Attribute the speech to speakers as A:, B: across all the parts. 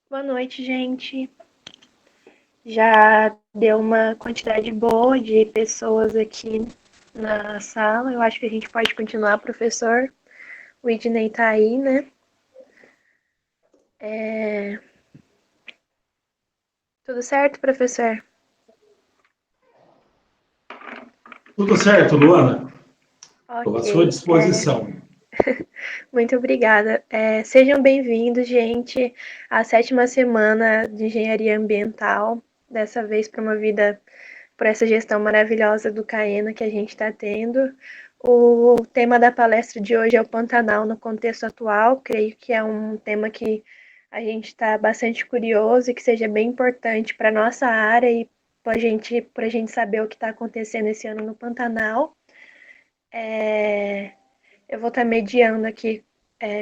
A: Boa noite, gente. Já deu uma quantidade boa de pessoas aqui na sala. Eu acho que a gente pode continuar, professor. O Idney tá aí, né? Tudo certo, professor?
B: Tudo certo, Luana. Estou à sua
A: Ok.
B: disposição.
A: Muito obrigada. Sejam bem-vindos, gente, à 7ª semana de Engenharia Ambiental, dessa vez promovida por essa gestão maravilhosa do CAENA que a gente está tendo. O tema da palestra de hoje é o Pantanal no contexto atual. Creio que é um tema que a gente está bastante curioso e que seja bem importante para a nossa área e para a gente saber o que está acontecendo esse ano no Pantanal. Eu vou estar mediando aqui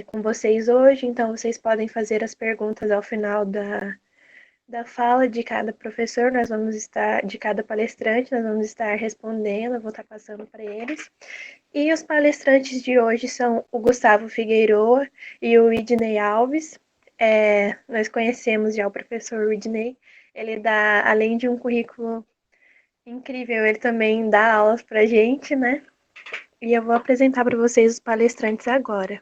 A: com vocês hoje, então vocês podem fazer as perguntas ao final da fala de cada professor, nós vamos estar, de cada palestrante, nós vamos estar respondendo, eu vou estar passando para eles. E os palestrantes de hoje são o Gustavo Figueiroa e o Widney Alves. Nós conhecemos já o professor Widney, ele dá, além de um currículo incrível, ele também dá aulas para a gente, né? E eu vou apresentar para vocês os palestrantes agora.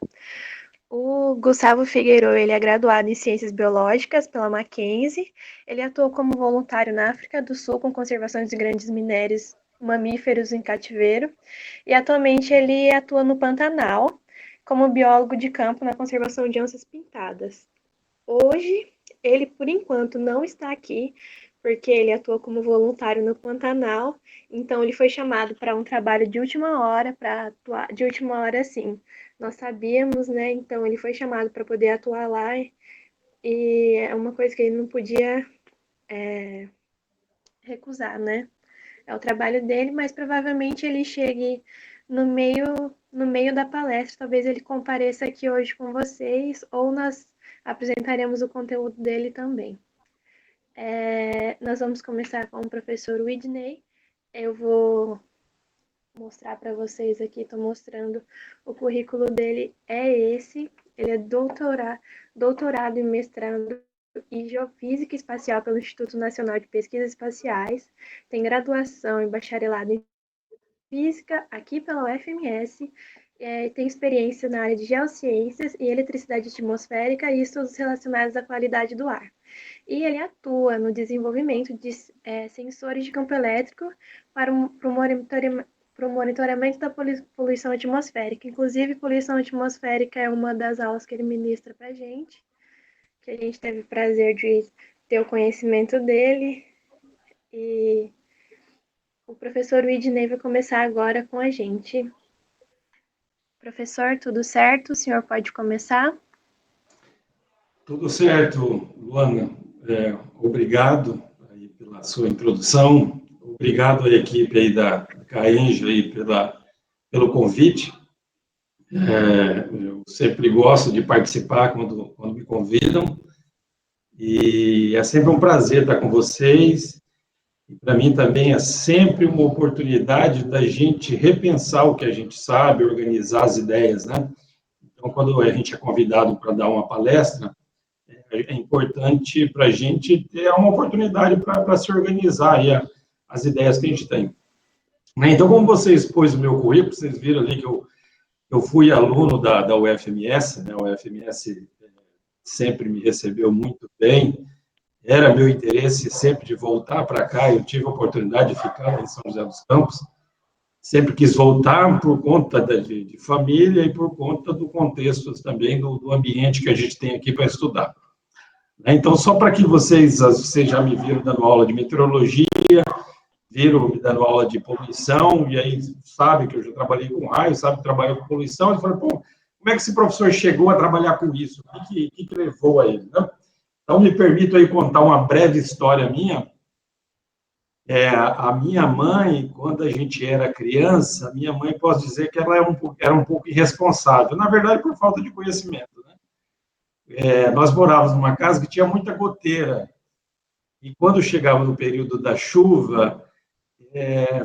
A: O Gustavo Figueiredo, ele é graduado em Ciências Biológicas pela Mackenzie. Ele atuou como voluntário na África do Sul com conservação de grandes minérios mamíferos em cativeiro. E atualmente ele atua no Pantanal como biólogo de campo na conservação de onças pintadas. Hoje, ele, por enquanto, não está aqui, porque ele atua como voluntário no Pantanal, então ele foi chamado para um trabalho de última hora, para atuar de última hora, sim. Nós sabíamos, né? Então ele foi chamado para poder atuar lá, e é uma coisa que ele não podia recusar, né? É o trabalho dele, mas provavelmente ele chegue no meio da palestra, talvez ele compareça aqui hoje com vocês, ou nós apresentaremos o conteúdo dele também. Nós vamos começar com o professor Widney. Eu vou mostrar para vocês aqui, estou mostrando o currículo dele, é esse. Ele é doutorado e mestrado em Geofísica Espacial pelo Instituto Nacional de Pesquisas Espaciais, tem graduação e bacharelado em Física aqui pela UFMS, tem experiência na área de Geociências e Eletricidade Atmosférica e estudos relacionados à qualidade do ar. E ele atua no desenvolvimento de sensores de campo elétrico para o monitoramento da poluição atmosférica. Inclusive, poluição atmosférica é uma das aulas que ele ministra para a gente, que a gente teve o prazer de ter o conhecimento dele. E o professor Widney vai começar agora com a gente. Professor, tudo certo? O senhor pode começar?
B: Tudo certo, Luana. Obrigado aí pela sua introdução. Obrigado à equipe aí da CAENJ aí pelo convite. Eu sempre gosto de participar quando me convidam. E é sempre um prazer estar com vocês. E para mim também é sempre uma oportunidade da gente repensar o que a gente sabe, organizar as ideias, né? Então, quando a gente é convidado para dar uma palestra, é importante para a gente ter uma oportunidade para se organizar aí as ideias que a gente tem. Né? Então, como você expôs o meu currículo, vocês viram ali que eu fui aluno da UFMS, né? A UFMS sempre me recebeu muito bem, era meu interesse sempre de voltar para cá, eu tive a oportunidade de ficar em São José dos Campos, sempre quis voltar por conta de família e por conta do contexto também, do ambiente que a gente tem aqui para estudar. Então, só para que vocês já me viram dando aula de meteorologia, viram me dando aula de poluição, e aí sabe que eu já trabalhei com raio, sabe que trabalhei com poluição, e falei, pô, como é que esse professor chegou a trabalhar com isso? O que levou a ele? Né? Então, me permito aí contar uma breve história minha. A minha mãe, quando a gente era criança, minha mãe, posso dizer que ela era um pouco irresponsável, na verdade, por falta de conhecimento. Né? Nós morávamos numa casa que tinha muita goteira, e quando chegava no período da chuva,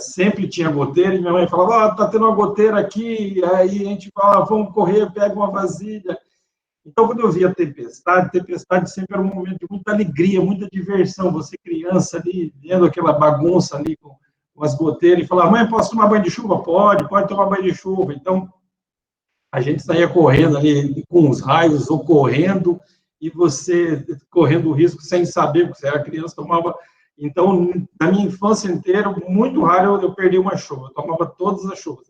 B: sempre tinha goteira, e minha mãe falava, tá tendo uma goteira aqui, aí a gente fala, vamos correr, pega uma vasilha. Então, quando eu via tempestade sempre era um momento de muita alegria, muita diversão. Você, criança, ali, vendo aquela bagunça ali com as goteiras, e falava, mãe, posso tomar banho de chuva? Pode tomar banho de chuva. Então, a gente saía correndo ali com os raios ocorrendo e você correndo o risco sem saber, porque você era criança, tomava. Então, na minha infância inteira, muito raro eu perdi uma chuva, eu tomava todas as chuvas.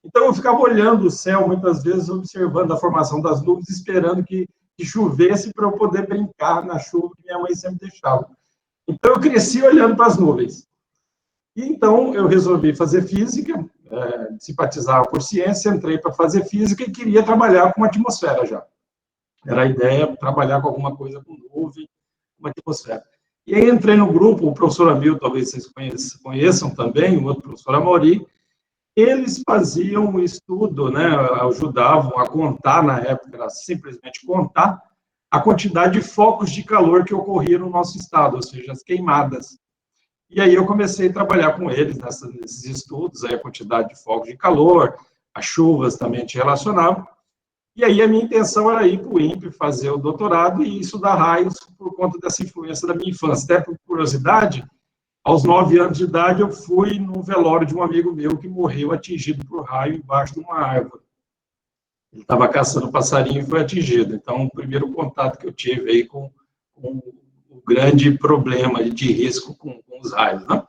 B: Então, eu ficava olhando o céu, muitas vezes, observando a formação das nuvens, esperando que chovesse para eu poder brincar na chuva que minha mãe sempre deixava. Então, eu cresci olhando para as nuvens. E então eu resolvi fazer física, simpatizava por ciência, entrei para fazer física e queria trabalhar com atmosfera já. Era a ideia trabalhar com alguma coisa com nuvem, com atmosfera. E aí entrei no grupo, o professor Amil, talvez vocês conheçam também, o outro professor Amaury, eles faziam um estudo, né, ajudavam a contar, na época era simplesmente contar, a quantidade de focos de calor que ocorria no nosso estado, ou seja, as queimadas. E aí eu comecei a trabalhar com eles nesses estudos, aí a quantidade de focos de calor, as chuvas também te relacionavam. E aí a minha intenção era ir para o INPE, fazer o doutorado e estudar raios por conta dessa influência da minha infância. Até por curiosidade, aos 9 anos de idade eu fui no velório de um amigo meu que morreu atingido por raio embaixo de uma árvore. Ele estava caçando passarinho e foi atingido. Então, o primeiro contato que eu tive aí com o grande problema de risco com os raios, né?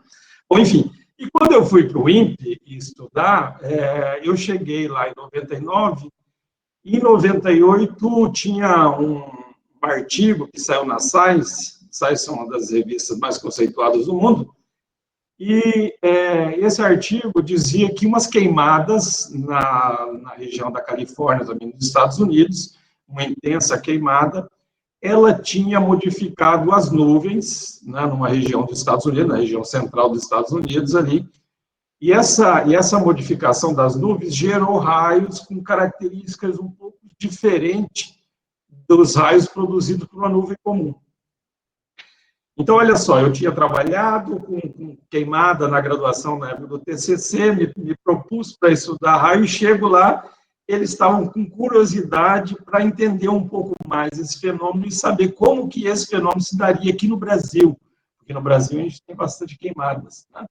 B: Bom, enfim, e quando eu fui para o INPE estudar, eu cheguei lá em 99, e em 98 tinha um artigo que saiu na Science é uma das revistas mais conceituadas do mundo, e esse artigo dizia que umas queimadas na região da Califórnia, também nos Estados Unidos, uma intensa queimada, ela tinha modificado as nuvens, né, numa região dos Estados Unidos, na região central dos Estados Unidos ali, e essa modificação das nuvens gerou raios com características um pouco diferentes dos raios produzidos por uma nuvem comum. Então, olha só, eu tinha trabalhado com queimada na graduação na época do TCC, me propus para estudar raio e chego lá, eles estavam com curiosidade para entender um pouco mais esse fenômeno e saber como que esse fenômeno se daria aqui no Brasil, porque no Brasil a gente tem bastante queimadas, né?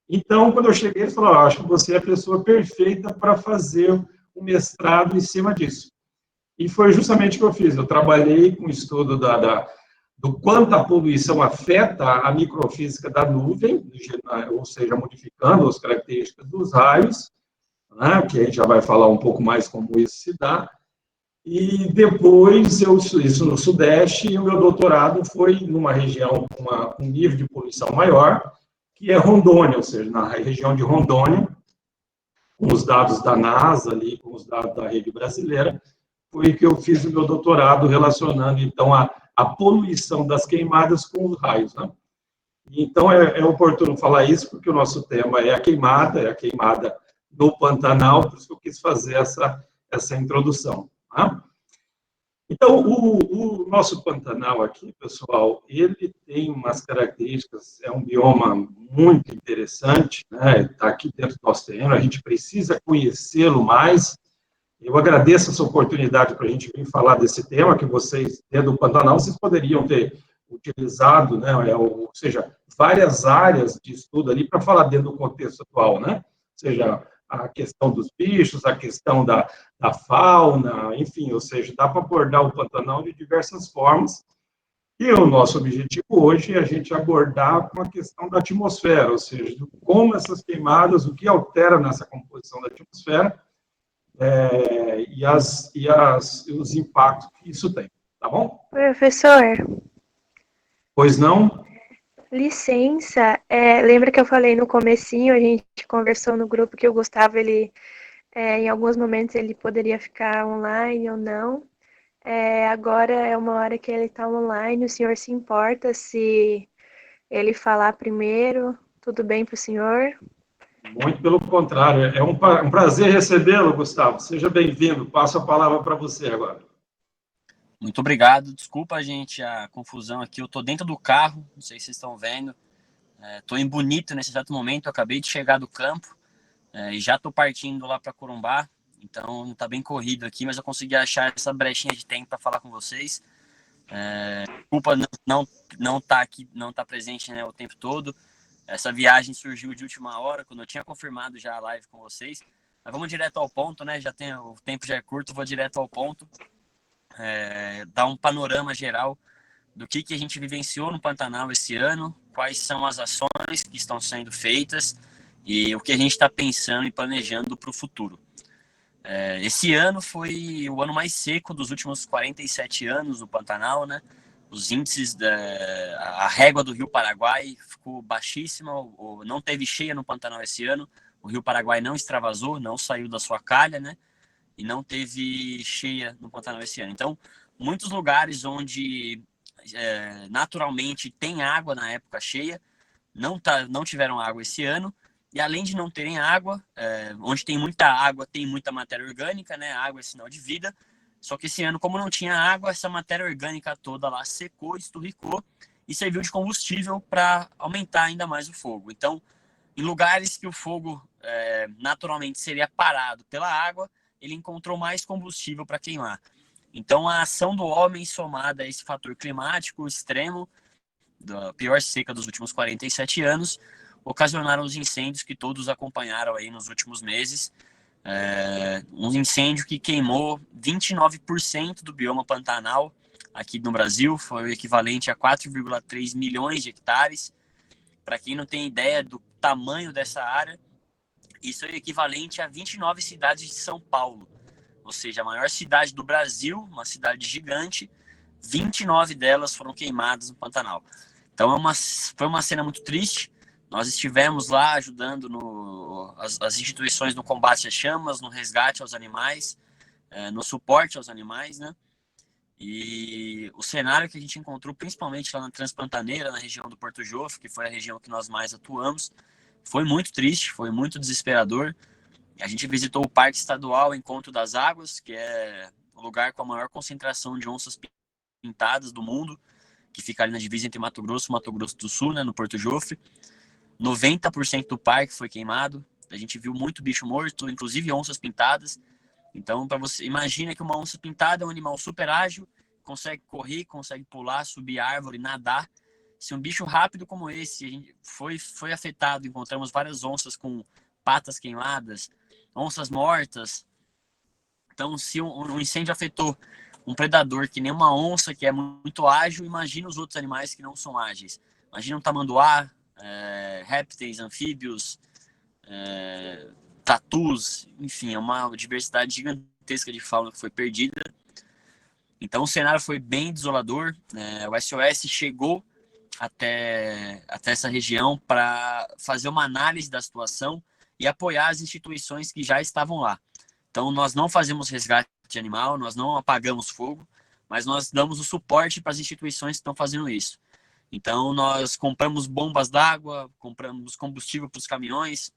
B: Então, quando eu cheguei, eles falaram, acho que você é a pessoa perfeita para fazer o mestrado em cima disso. E foi justamente o que eu fiz. Eu trabalhei com o estudo do quanto a poluição afeta a microfísica da nuvem, ou seja, modificando as características dos raios, né, que a gente já vai falar um pouco mais como isso se dá. E depois, isso no Sudeste, e o meu doutorado foi numa região com um nível de poluição maior, que é Rondônia, ou seja, na região de Rondônia, com os dados da NASA, ali, com os dados da rede brasileira, foi que eu fiz o meu doutorado relacionando, então, a poluição das queimadas com os raios, né? Então, é oportuno falar isso, porque o nosso tema é a queimada no Pantanal, por isso que eu quis fazer essa introdução, tá? Então, o nosso Pantanal aqui, pessoal, ele tem umas características, é um bioma muito interessante, né? Está aqui dentro do nosso terreno, a gente precisa conhecê-lo mais. Eu agradeço essa oportunidade para a gente vir falar desse tema, que vocês, dentro do Pantanal, vocês poderiam ter utilizado, né? Ou seja, várias áreas de estudo ali para falar dentro do contexto atual, né? Ou seja, a questão dos bichos, a questão da fauna, enfim, ou seja, dá para abordar o Pantanal de diversas formas. E o nosso objetivo hoje é a gente abordar com a questão da atmosfera, ou seja, como essas queimadas, o que altera nessa composição da atmosfera, e os impactos que isso tem, tá bom?
A: Professor,
B: Pois não?
A: licença, lembra que eu falei no comecinho, a gente conversou no grupo que o Gustavo, em alguns momentos ele poderia ficar online ou não. Agora é uma hora que ele está online, o senhor se importa se ele falar primeiro? Tudo bem para o senhor?
B: Muito pelo contrário, é um prazer recebê-lo, Gustavo. Seja bem-vindo. Passo a palavra para você agora.
C: Muito obrigado. Desculpa, gente, a confusão aqui. Eu estou dentro do carro, não sei se vocês estão vendo. Estou em Bonito nesse exato momento. Eu acabei de chegar do campo e já estou partindo lá para Corumbá. então tá bem corrido aqui, mas eu consegui achar essa brechinha de tempo para falar com vocês. Desculpa não tá aqui, não tá presente, né, o tempo todo. Essa viagem surgiu de última hora, quando eu tinha confirmado já a live com vocês. Mas vamos direto ao ponto, né? O tempo já é curto, vou direto ao ponto. Dar um panorama geral do que a gente vivenciou no Pantanal esse ano, quais são as ações que estão sendo feitas e o que a gente está pensando e planejando para o futuro. Esse ano foi o ano mais seco dos últimos 47 anos no Pantanal, né? Os índices, a régua do Rio Paraguai ficou baixíssima, não teve cheia no Pantanal esse ano, o Rio Paraguai não extravasou, não saiu da sua calha, né? E não teve cheia no Pantanal esse ano. Então, muitos lugares onde naturalmente tem água na época cheia, não tiveram água esse ano. E além de não terem água, onde tem muita água, tem muita matéria orgânica, né? A água é sinal de vida. Só que esse ano, como não tinha água, essa matéria orgânica toda lá secou, esturricou e serviu de combustível para aumentar ainda mais o fogo. Então, em lugares que o fogo naturalmente seria parado pela água, ele encontrou mais combustível para queimar. Então, a ação do homem somada a esse fator climático extremo, da pior seca dos últimos 47 anos, ocasionaram os incêndios que todos acompanharam aí nos últimos meses. Um incêndio que queimou 29% do bioma Pantanal aqui no Brasil, foi o equivalente a 4,3 milhões de hectares. Para quem não tem ideia do tamanho dessa área, isso é equivalente a 29 cidades de São Paulo, ou seja, a maior cidade do Brasil, uma cidade gigante, 29 delas foram queimadas no Pantanal. Então foi uma cena muito triste. Nós estivemos lá ajudando as instituições no combate às chamas, no resgate aos animais, no suporte aos animais, né? E o cenário que a gente encontrou, principalmente lá na Transpantaneira, na região do Porto Jofre, que foi a região que nós mais atuamos, foi muito triste, foi muito desesperador. A gente visitou o Parque Estadual Encontro das Águas, que é o lugar com a maior concentração de onças pintadas do mundo, que fica ali na divisa entre Mato Grosso e Mato Grosso do Sul, né, no Porto Jofre. 90% do parque foi queimado. A gente viu muito bicho morto, inclusive onças pintadas. Então, para você, imagina que uma onça pintada é um animal super ágil, consegue correr, consegue pular, subir árvore, nadar. Se um bicho rápido como esse foi afetado, encontramos várias onças com patas queimadas, onças mortas. Então, se um incêndio afetou um predador que nem uma onça, que é muito ágil, imagina os outros animais que não são ágeis. Imagina um tamanduá, répteis, anfíbios, tatus, enfim, é uma diversidade gigantesca de fauna que foi perdida. Então o cenário foi bem desolador. O SOS chegou até essa região para fazer uma análise da situação e apoiar as instituições que já estavam lá. Então nós não fazemos resgate de animal, nós não apagamos fogo, mas nós damos o suporte para as instituições que estão fazendo isso. Então nós compramos bombas d'água, compramos combustível para os caminhões,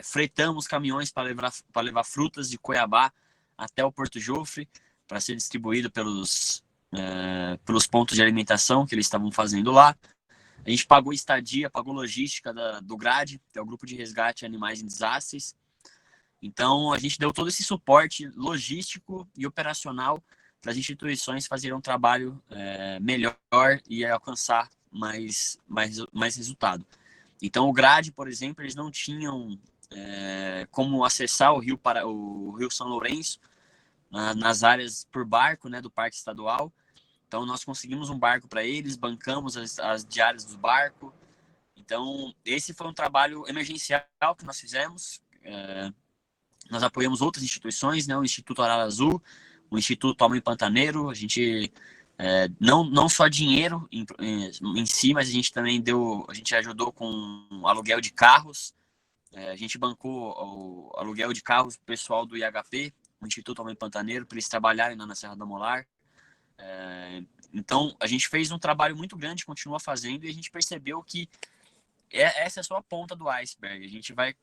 C: fretamos caminhões para levar frutas de Cuiabá até o Porto Jofre para ser distribuído pelos pontos de alimentação que eles estavam fazendo lá. A gente pagou estadia, pagou logística do GRADE, que é o Grupo de Resgate de Animais em Desastres. Então, a gente deu todo esse suporte logístico e operacional para as instituições fazerem um trabalho melhor e alcançar mais resultado. Então, o GRADE, por exemplo, eles não tinham como acessar o Rio São Lourenço nas áreas por barco, né, do Parque Estadual. Então, nós conseguimos um barco para eles, bancamos as diárias do barco. Então, esse foi um trabalho emergencial que nós fizemos. Nós apoiamos outras instituições, né, o Instituto Arara Azul, o Instituto Homem Pantaneiro. A gente não só dinheiro em si, mas a gente também ajudou com aluguel de carros. A gente bancou o aluguel de carros pro pessoal do IHP, o Instituto Homem Pantaneiro, para eles trabalharem lá na Serra da Molar. Então, a gente fez um trabalho muito grande, continua fazendo, e a gente percebeu que essa é só a ponta do iceberg. A gente vai,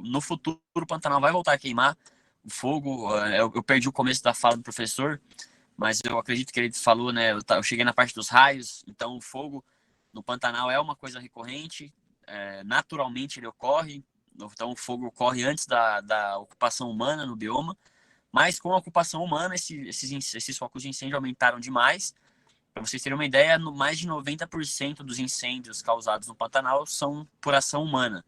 C: no futuro, o Pantanal vai voltar a queimar. O fogo, eu perdi o começo da fala do professor, mas eu acredito que ele falou, né? Eu cheguei na parte dos raios, então o fogo no Pantanal é uma coisa recorrente, naturalmente ele ocorre. Então, o fogo ocorre antes da ocupação humana no bioma, mas com a ocupação humana, esses focos de incêndio aumentaram demais. Para vocês terem uma ideia, mais de 90% dos incêndios causados no Pantanal são por ação humana,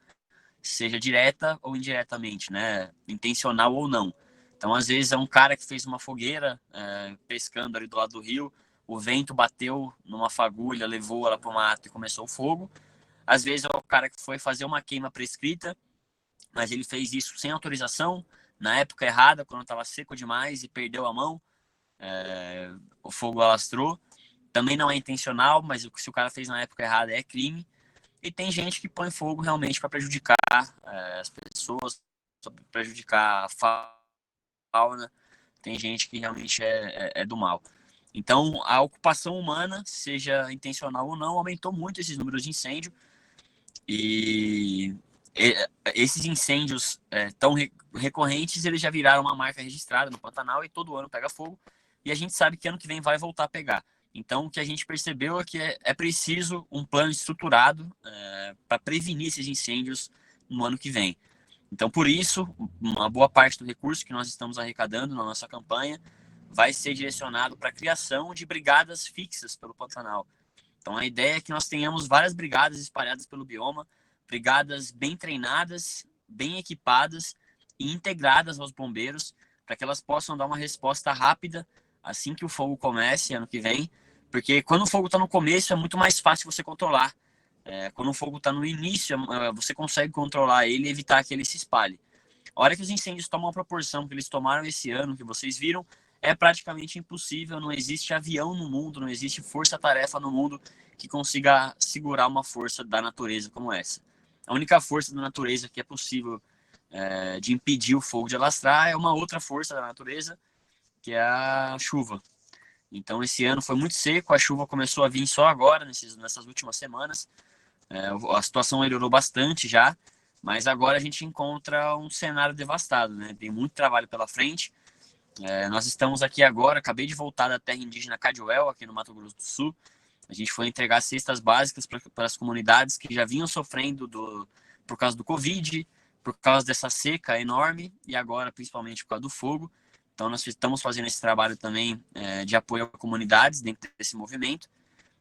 C: seja direta ou indiretamente, né? Intencional ou não. Então, às vezes, é um cara que fez uma fogueira pescando ali do lado do rio, o vento bateu numa fagulha, levou ela para o mato e começou o fogo. Às vezes, é o cara que foi fazer uma queima prescrita, mas ele fez isso sem autorização, na época errada, quando estava seco demais e perdeu a mão, o fogo alastrou. Também não é intencional, mas se o cara fez na época errada é crime. E tem gente que põe fogo realmente para prejudicar as pessoas, para prejudicar a fauna. Tem gente que realmente é do mal. Então, a ocupação humana, seja intencional ou não, aumentou muito esses números de incêndio. E esses incêndios tão recorrentes, eles já viraram uma marca registrada no Pantanal e todo ano pega fogo. E a gente sabe que ano que vem vai voltar a pegar. Então, o que a gente percebeu é que é preciso um plano estruturado para prevenir esses incêndios no ano que vem. Então, por isso, uma boa parte do recurso que nós estamos arrecadando na nossa campanha vai ser direcionado para a criação de brigadas fixas pelo Pantanal. Então, a ideia é que nós tenhamos várias brigadas espalhadas pelo bioma, brigadas bem treinadas, bem equipadas e integradas aos bombeiros, para que elas possam dar uma resposta rápida assim que o fogo comece, ano que vem, porque quando o fogo está no começo é muito mais fácil você controlar. Quando o fogo está no início, você consegue controlar ele e evitar que ele se espalhe. A hora que os incêndios tomam a proporção que eles tomaram esse ano, que vocês viram, é praticamente impossível, não existe avião no mundo, não existe força-tarefa no mundo que consiga segurar uma força da natureza como essa. A única força da natureza que é possível de impedir o fogo de alastrar é uma outra força da natureza, que é a chuva. Então, esse ano foi muito seco, a chuva começou a vir só agora, nessas últimas semanas. A situação melhorou bastante já, mas agora a gente encontra um cenário devastado, né? Tem muito trabalho pela frente. Nós estamos aqui agora, acabei de voltar da terra indígena Caduel, aqui no Mato Grosso do Sul. A gente foi entregar cestas básicas para as comunidades que já vinham sofrendo por causa do Covid, por causa dessa seca enorme e agora principalmente por causa do fogo. Então, nós estamos fazendo esse trabalho também de apoio a comunidades dentro desse movimento.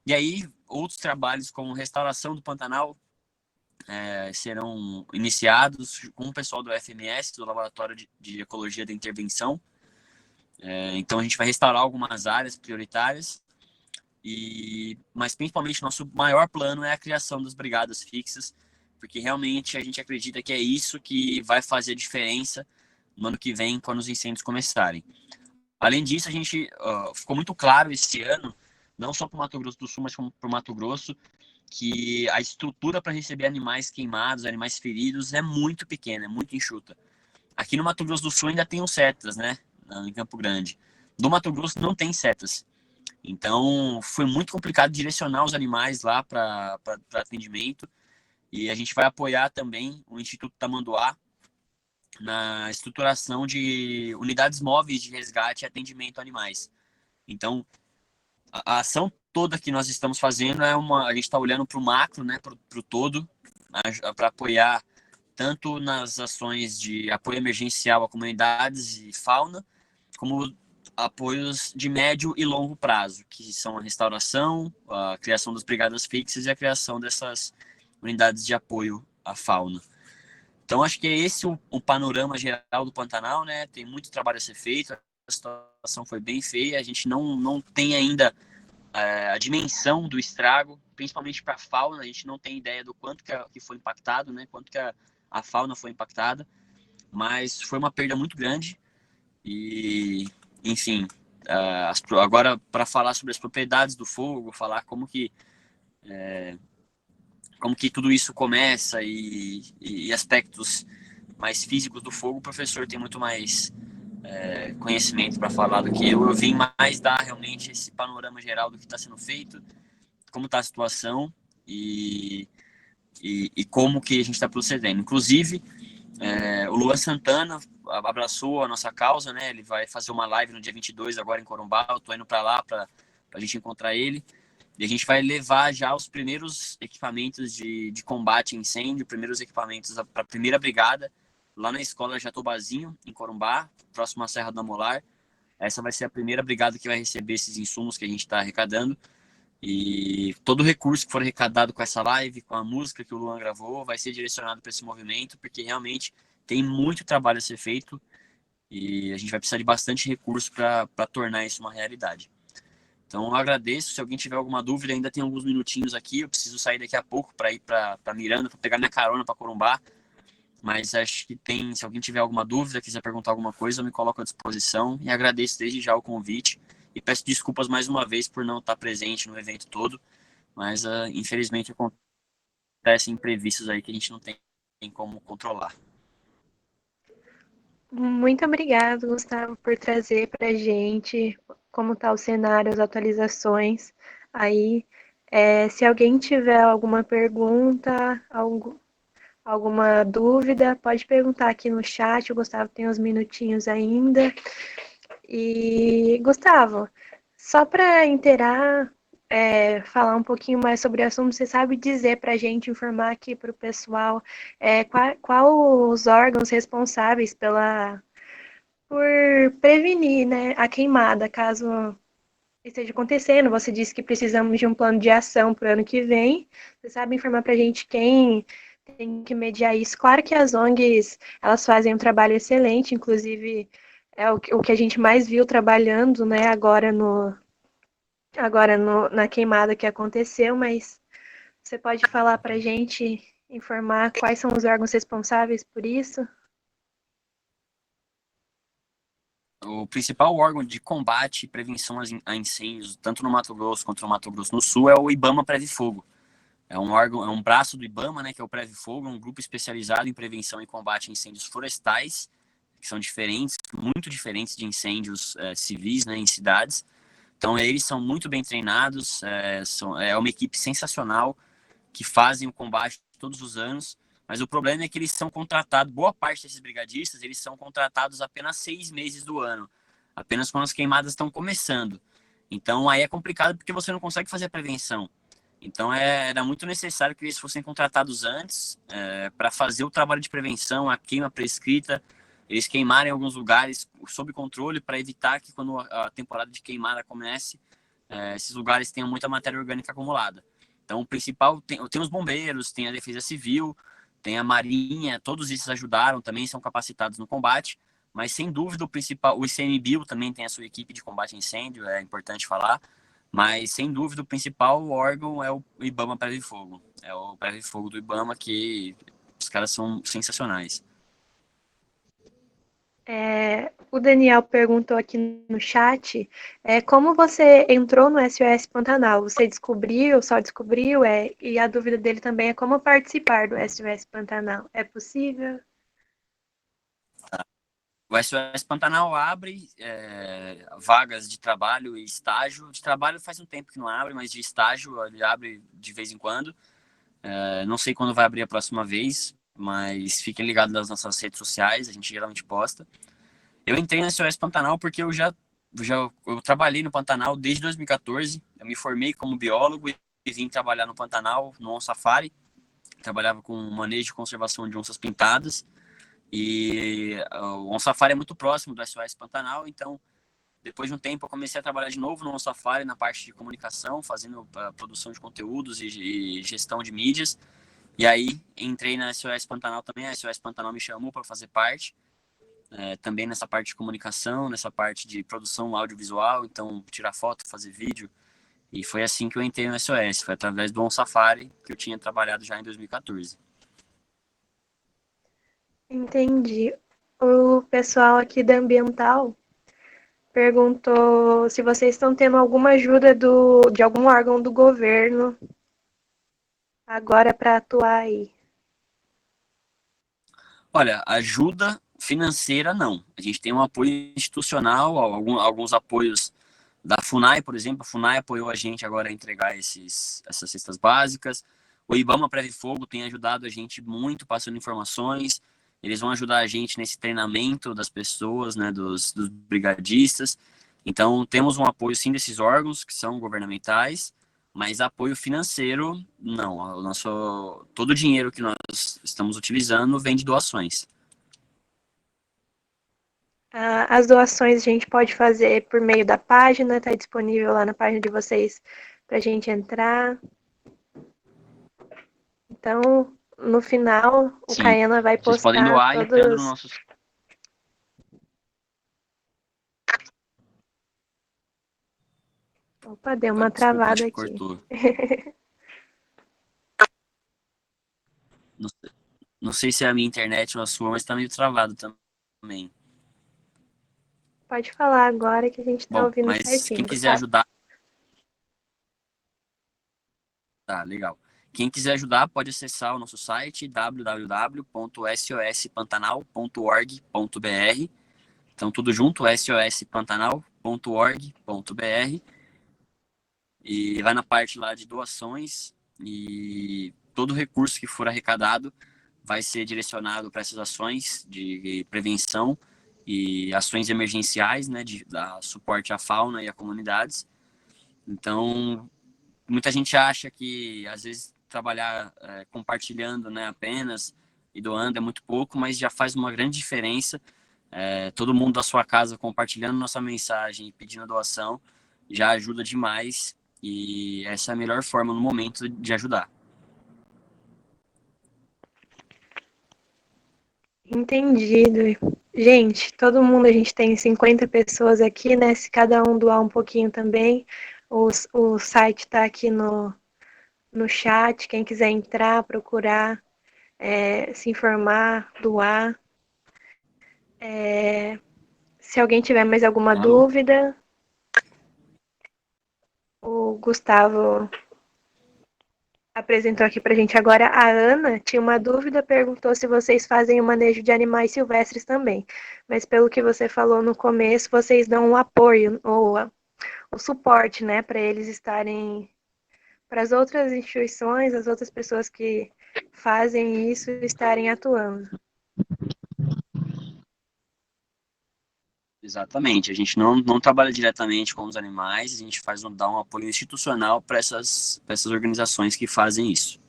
C: E aí, outros trabalhos como restauração do Pantanal serão iniciados com o pessoal do FMS, do Laboratório de Ecologia da Intervenção. Então, a gente vai restaurar algumas áreas prioritárias, mas principalmente nosso maior plano é a criação das brigadas fixas, porque realmente a gente acredita que é isso que vai fazer a diferença no ano que vem, quando os incêndios começarem. Além disso, a gente ficou muito claro esse ano, não só para o Mato Grosso do Sul, mas como para o Mato Grosso, que a estrutura para receber animais queimados, animais feridos, é muito pequena, é muito enxuta. Aqui no Mato Grosso do Sul ainda tem os setas, né? Em Campo Grande. No Mato Grosso não tem setas. Então, foi muito complicado direcionar os animais lá para atendimento. E a gente vai apoiar também o Instituto Tamanduá na estruturação de unidades móveis de resgate e atendimento a animais. Então, a ação toda que nós estamos fazendo a gente está olhando para o macro, né, para o todo, para apoiar tanto nas ações de apoio emergencial a comunidades e fauna, como apoios de médio e longo prazo, que são a restauração, a criação das brigadas fixas e a criação dessas unidades de apoio à fauna. Então, acho que é esse o panorama geral do Pantanal, né? Tem muito trabalho a ser feito, a situação foi bem feia, a gente não tem ainda a dimensão do estrago, principalmente para a fauna, a gente não tem ideia do quanto que foi impactado, né? Quanto que a fauna foi impactada, mas foi uma perda muito grande e, enfim, agora para falar sobre as propriedades do fogo, falar como que tudo isso começa e aspectos mais físicos do fogo, o professor tem muito mais conhecimento para falar do que eu. Eu vim mais dar realmente esse panorama geral do que está sendo feito, como está a situação e como que a gente está procedendo. Inclusive, o Luan Santana abraçou a nossa causa, né? Ele vai fazer uma live no dia 22 agora em Corumbá, eu estou indo para lá para a gente encontrar ele. E a gente vai levar já os primeiros equipamentos de combate a incêndio, primeiros equipamentos para a primeira brigada, lá na escola Jatobazinho, em Corumbá, próximo à Serra do Amolar. Essa vai ser a primeira brigada que vai receber esses insumos que a gente está arrecadando. E todo o recurso que for arrecadado com essa live, com a música que o Luan gravou, vai ser direcionado para esse movimento, porque realmente tem muito trabalho a ser feito e a gente vai precisar de bastante recurso para tornar isso uma realidade. Então, eu agradeço. Se alguém tiver alguma dúvida, ainda tem alguns minutinhos aqui. Eu preciso sair daqui a pouco para ir para Miranda, para pegar minha carona para Corumbá. Mas acho que tem, se alguém tiver alguma dúvida, quiser perguntar alguma coisa, eu me coloco à disposição. E agradeço desde já o convite. E peço desculpas mais uma vez por não estar presente no evento todo. Mas, infelizmente, acontecem imprevistos aí que a gente não tem como controlar.
A: Muito obrigado, Gustavo, por trazer para a gente como está o cenário, as atualizações. Aí, se alguém tiver alguma pergunta, alguma dúvida, pode perguntar aqui no chat. O Gustavo tem uns minutinhos ainda. E, Gustavo, só para inteirar, falar um pouquinho mais sobre o assunto, você sabe dizer para a gente, informar aqui para o pessoal, qual os órgãos responsáveis por prevenir, né, a queimada, caso esteja acontecendo? Você disse que precisamos de um plano de ação para o ano que vem. Você sabe informar para a gente quem tem que mediar isso? Claro que as ONGs, elas fazem um trabalho excelente, inclusive é o que a gente mais viu trabalhando, né, na queimada que aconteceu, mas você pode falar para a gente, informar quais são os órgãos responsáveis por isso?
C: O principal órgão de combate e prevenção a incêndios, tanto no Mato Grosso quanto no Mato Grosso do Sul, é o IBAMA Preve Fogo. É um órgão, é um braço do IBAMA, né, que é o Preve Fogo, um grupo especializado em prevenção e combate a incêndios florestais, que são diferentes, muito diferentes de incêndios civis, né, em cidades. Então, eles são muito bem treinados, é uma equipe sensacional, que fazem o combate todos os anos, mas o problema é que eles são contratados, boa parte desses brigadistas, eles são contratados apenas 6 meses do ano, apenas quando as queimadas estão começando. Então, aí é complicado porque você não consegue fazer a prevenção. Então, era muito necessário que eles fossem contratados antes para fazer o trabalho de prevenção, a queima prescrita, eles queimarem alguns lugares sob controle para evitar que quando a temporada de queimada comece, esses lugares tenham muita matéria orgânica acumulada. Então, o principal, tem os bombeiros, tem a defesa civil, tem a marinha, todos esses ajudaram também, são capacitados no combate, mas sem dúvida o principal, o ICMBio também tem a sua equipe de combate a incêndio, é importante falar, mas sem dúvida o principal órgão é o IBAMA Preve Fogo. É o Preve Fogo do IBAMA, que os caras são sensacionais.
A: O Daniel perguntou aqui no chat, como você entrou no SOS Pantanal? Você descobriu, só descobriu? E a dúvida dele também é como participar do SOS Pantanal. É possível?
C: O SOS Pantanal abre vagas de trabalho e estágio. De trabalho faz um tempo que não abre, mas de estágio ele abre de vez em quando. Não sei quando vai abrir a próxima vez, mas fiquem ligados nas nossas redes sociais, a gente geralmente posta. Eu entrei no SOS Pantanal porque eu trabalhei no Pantanal desde 2014. Eu me formei como biólogo e vim trabalhar no Pantanal, no On Safari. Trabalhava com manejo e conservação de onças pintadas. E o On Safari é muito próximo do SOS Pantanal, então depois de um tempo eu comecei a trabalhar de novo no On Safari na parte de comunicação, fazendo a produção de conteúdos e gestão de mídias. E aí entrei na SOS Pantanal também, a SOS Pantanal me chamou para fazer parte. Também nessa parte de comunicação, nessa parte de produção audiovisual, então tirar foto, fazer vídeo. E foi assim que eu entrei no SOS, foi através do On Safari que eu tinha trabalhado já em 2014.
A: Entendi. O pessoal aqui da Ambiental perguntou se vocês estão tendo alguma ajuda de algum órgão do governo agora para atuar aí.
C: Olha, ajuda financeira não. A gente tem um apoio institucional, alguns apoios da FUNAI, por exemplo. A FUNAI apoiou a gente agora a entregar essas cestas básicas. O IBAMA Preve Fogo tem ajudado a gente muito, passando informações. Eles vão ajudar a gente nesse treinamento das pessoas, né, dos brigadistas. Então, temos um apoio, sim, desses órgãos que são governamentais, mas apoio financeiro, não. Todo o dinheiro que nós estamos utilizando vem de doações.
A: As doações a gente pode fazer por meio da página, está disponível lá na página de vocês para a gente entrar. Então, no final, o
C: Sim,
A: Caiana vai
C: vocês podem
A: postar
C: doar entrando no
A: todos.
C: nosso...
A: Opa, deu uma
C: Desculpa, acho
A: travada
C: que
A: aqui.
C: cortou. Não, não sei se é a minha internet ou a sua, mas tá meio travado também.
A: Pode falar agora que a gente está
C: Bom,
A: ouvindo
C: mas quem
A: certinho,
C: quiser
A: Gustavo.
C: ajudar... Tá, legal. Quem quiser ajudar pode acessar o nosso site www.sospantanal.org.br. Então, tudo junto, sospantanal.org.br. E vai na parte lá de doações e todo recurso que for arrecadado vai ser direcionado para essas ações de prevenção e ações emergenciais, né, de dar suporte à fauna e a comunidades. Então, muita gente acha que, às vezes, trabalhar compartilhando, né, apenas e doando é muito pouco, mas já faz uma grande diferença. Todo mundo da sua casa compartilhando nossa mensagem e pedindo doação já ajuda demais e essa é a melhor forma no momento de ajudar.
A: Entendido. Gente, todo mundo, a gente tem 50 pessoas aqui, né? Se cada um doar um pouquinho também, o site está aqui no chat. Quem quiser entrar, procurar, se informar, doar. Se alguém tiver mais alguma
C: Alô?
A: dúvida, o Gustavo apresentou aqui pra gente agora. A Ana tinha uma dúvida, perguntou se vocês fazem o manejo de animais silvestres também. Mas pelo que você falou no começo, vocês dão o apoio ou o suporte, né, para eles estarem, para as outras instituições, as outras pessoas que fazem isso estarem atuando.
C: Exatamente. A gente não trabalha diretamente com os animais, a gente dá um apoio institucional para essas organizações que fazem isso.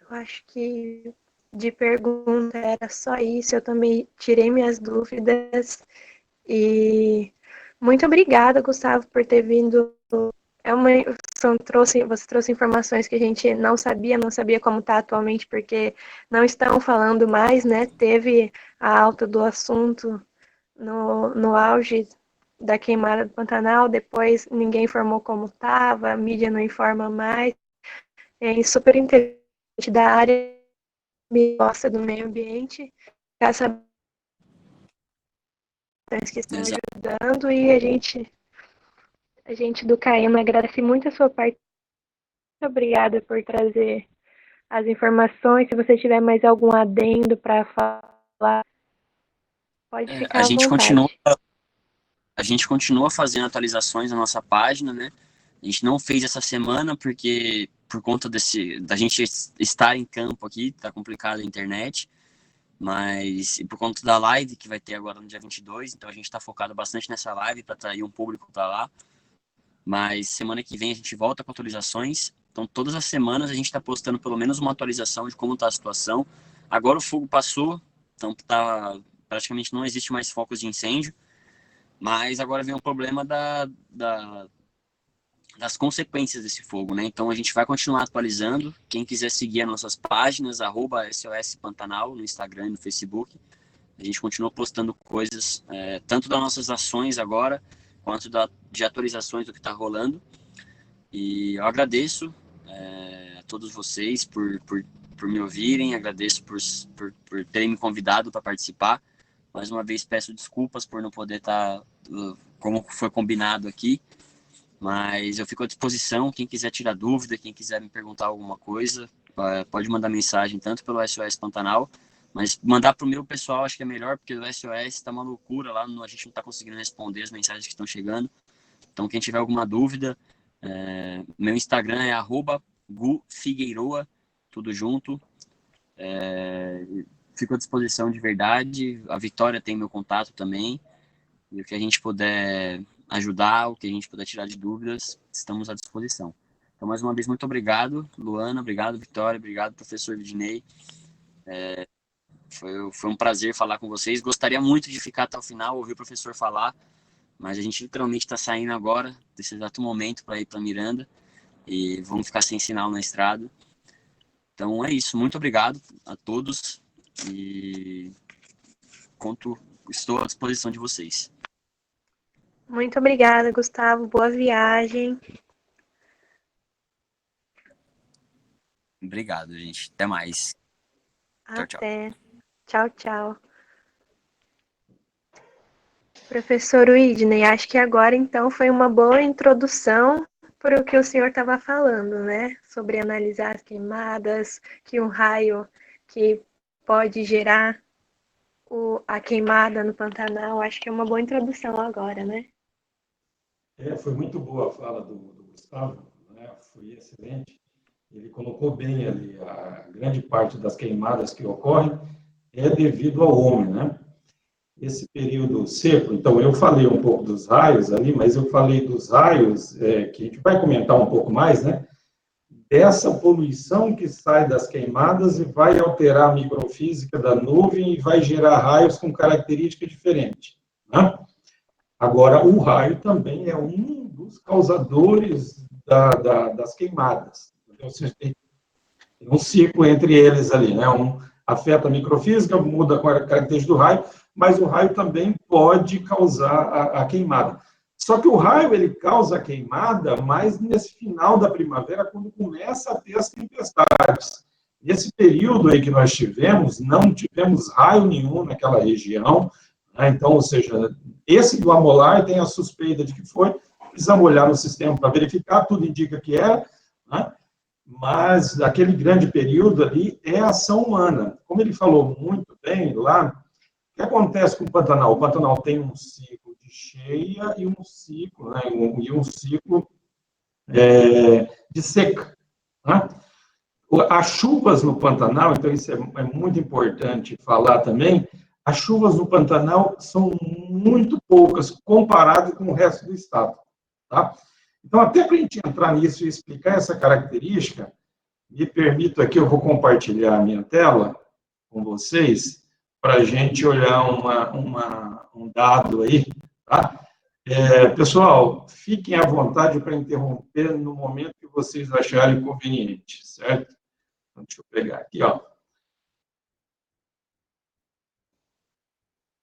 A: Eu acho que de pergunta era só isso. Eu também tirei minhas dúvidas e muito obrigada, Gustavo, por ter vindo. Você trouxe informações que a gente não sabia como está atualmente, porque não estão falando mais, né? Teve a alta do assunto no auge da queimada do Pantanal, depois ninguém informou como estava, a mídia não informa mais. É super interessante da área gosta do meio ambiente, ficar sabendo que estão
C: Exato.
A: ajudando e a gente do CAEMA agradece muito a sua parte. Muito obrigada por trazer as informações. Se você tiver mais algum adendo para falar, pode
C: A
A: ficar à
C: gente continua,
A: vontade.
C: a gente continua fazendo atualizações na nossa página, né? A gente não fez essa semana porque por conta da gente estar em campo aqui, tá complicado a internet, mas e por conta da live que vai ter agora no dia 22, então a gente está focado bastante nessa live para atrair um público para lá. Mas semana que vem a gente volta com atualizações. Então todas as semanas a gente está postando pelo menos uma atualização de como está a situação. Agora o fogo passou, então praticamente não existe mais focos de incêndio. Mas agora vem o problema das consequências desse fogo, né? Então a gente vai continuar atualizando. Quem quiser seguir as nossas páginas, @SOS Pantanal, no Instagram e no Facebook. A gente continua postando coisas, tanto das nossas ações agora, quanto de atualizações do que está rolando. E eu agradeço a todos vocês por me ouvirem, agradeço por terem me convidado para participar. Mais uma vez peço desculpas por não poder estar como foi combinado aqui, mas eu fico à disposição. Quem quiser tirar dúvida, quem quiser me perguntar alguma coisa, pode mandar mensagem tanto pelo SOS Pantanal, mas mandar para o meu pessoal acho que é melhor, porque o SOS está uma loucura lá, a gente não está conseguindo responder as mensagens que estão chegando. Então, quem tiver alguma dúvida, meu Instagram é @gufigueiroa, tudo junto. Fico à disposição de verdade. A Vitória tem meu contato também. E o que a gente puder ajudar, o que a gente puder tirar de dúvidas, estamos à disposição. Então, mais uma vez, muito obrigado, Luana, obrigado, Vitória, obrigado, professor Vidinei. Foi um prazer falar com vocês. Gostaria muito de ficar até o final, ouvir o professor falar, mas a gente literalmente está saindo agora, desse exato momento, para ir para Miranda, e vamos ficar sem sinal na estrada. Então, é isso. Muito obrigado a todos e estou à disposição de vocês.
A: Muito obrigada, Gustavo. Boa viagem.
C: Obrigado, gente. Até mais. Tchau, tchau.
A: Até. Tchau, tchau. Professor Widney, acho que agora então foi uma boa introdução para o que o senhor estava falando, né? Sobre analisar as queimadas, que um raio que pode gerar a queimada no Pantanal. Acho que é uma boa introdução agora, né?
B: Foi muito boa a fala do Gustavo, né? Foi excelente. Ele colocou bem ali, a grande parte das queimadas que ocorrem é devido ao homem, né? Esse período seco, então eu falei um pouco dos raios ali, mas eu falei dos raios, que a gente vai comentar um pouco mais, né? Dessa poluição que sai das queimadas e vai alterar a microfísica da nuvem e vai gerar raios com característica diferente, né? Agora, o raio também é um dos causadores das queimadas. Então, você tem um ciclo entre eles ali, né? Um afeta a microfísica, muda a característica do raio, mas o raio também pode causar a queimada. Só que o raio, ele causa a queimada mais nesse final da primavera, quando começa a ter as tempestades. Nesse período aí que nós tivemos, não tivemos raio nenhum naquela região, né? Então, ou seja, esse do Amolar tem a suspeita de que foi, precisamos olhar no sistema para verificar, tudo indica que é, né? Mas aquele grande período ali é ação humana. Como ele falou muito bem lá, o que acontece com o Pantanal? O Pantanal tem um ciclo de cheia e um ciclo, né, um ciclo de seca, né? As chuvas no Pantanal, então isso é muito importante falar também, as chuvas no Pantanal são muito poucas comparado com o resto do estado, tá? Então, até para a gente entrar nisso e explicar essa característica, me permito aqui, eu vou compartilhar a minha tela com vocês, para a gente olhar um dado aí, tá? Pessoal, fiquem à vontade para interromper no momento que vocês acharem conveniente, certo? Então, deixa eu pegar aqui, ó.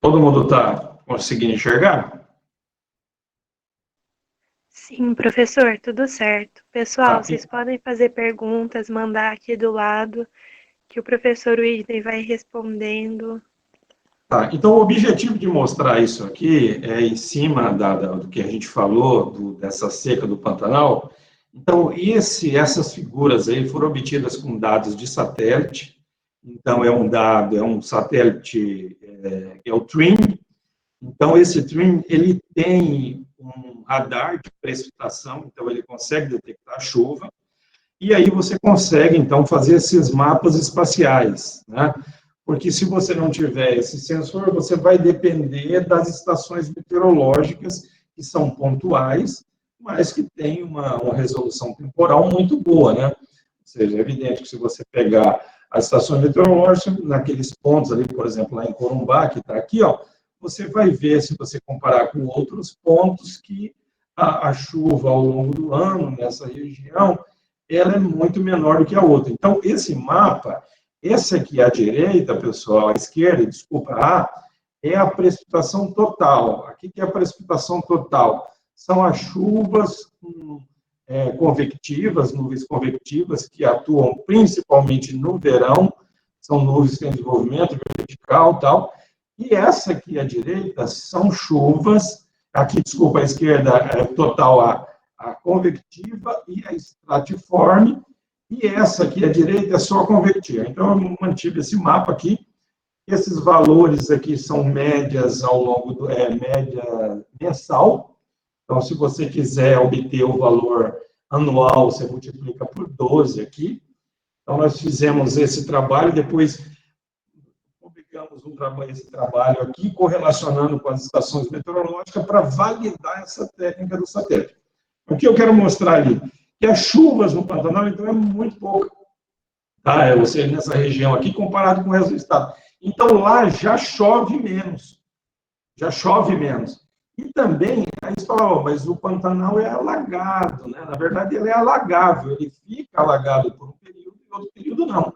B: Todo mundo está conseguindo enxergar?
A: Sim, professor, tudo certo. Pessoal, vocês podem fazer perguntas, mandar aqui do lado, que o professor Widney vai respondendo.
B: Tá, então, o objetivo de mostrar isso aqui é em cima do que a gente falou, dessa seca do Pantanal. Então, essas figuras aí foram obtidas com dados de satélite. Então, é um satélite, é o TRIM. Então, esse TRIM, ele tem um radar de precipitação, então ele consegue detectar a chuva, e aí você consegue, então, fazer esses mapas espaciais, né? Porque se você não tiver esse sensor, você vai depender das estações meteorológicas, que são pontuais, mas que têm uma resolução temporal muito boa, né? Ou seja, é evidente que se você pegar as estações meteorológicas, naqueles pontos ali, por exemplo, lá em Corumbá, que está aqui, ó, você vai ver, se você comparar com outros pontos, que a chuva ao longo do ano, nessa região, ela é muito menor do que a outra. Então, esse mapa, esse aqui à direita, pessoal, à esquerda, desculpa, é a precipitação total. Aqui que é a precipitação total. São as chuvas convectivas, nuvens convectivas, que atuam principalmente no verão, são nuvens que têm desenvolvimento vertical e tal. E essa aqui à direita são chuvas, aqui, desculpa, à esquerda é total a convectiva e a estratiforme, e essa aqui à direita é só convectiva. Então, eu mantive esse mapa aqui. Esses valores aqui são médias ao longo média mensal. Então, se você quiser obter o valor anual, você multiplica por 12 aqui. Então, nós fizemos esse trabalho, depois aplicamos esse trabalho aqui, correlacionando com as estações meteorológicas, para validar essa técnica do satélite. O que eu quero mostrar ali? Que as chuvas no Pantanal, então, é muito pouca. Tá? Ou seja, nessa região aqui, comparado com o resto do estado. Então, lá já chove menos. Já chove menos. E também, aí você fala, mas o Pantanal é alagado, né? Na verdade, ele é alagável, ele fica alagado por um período e outro período não.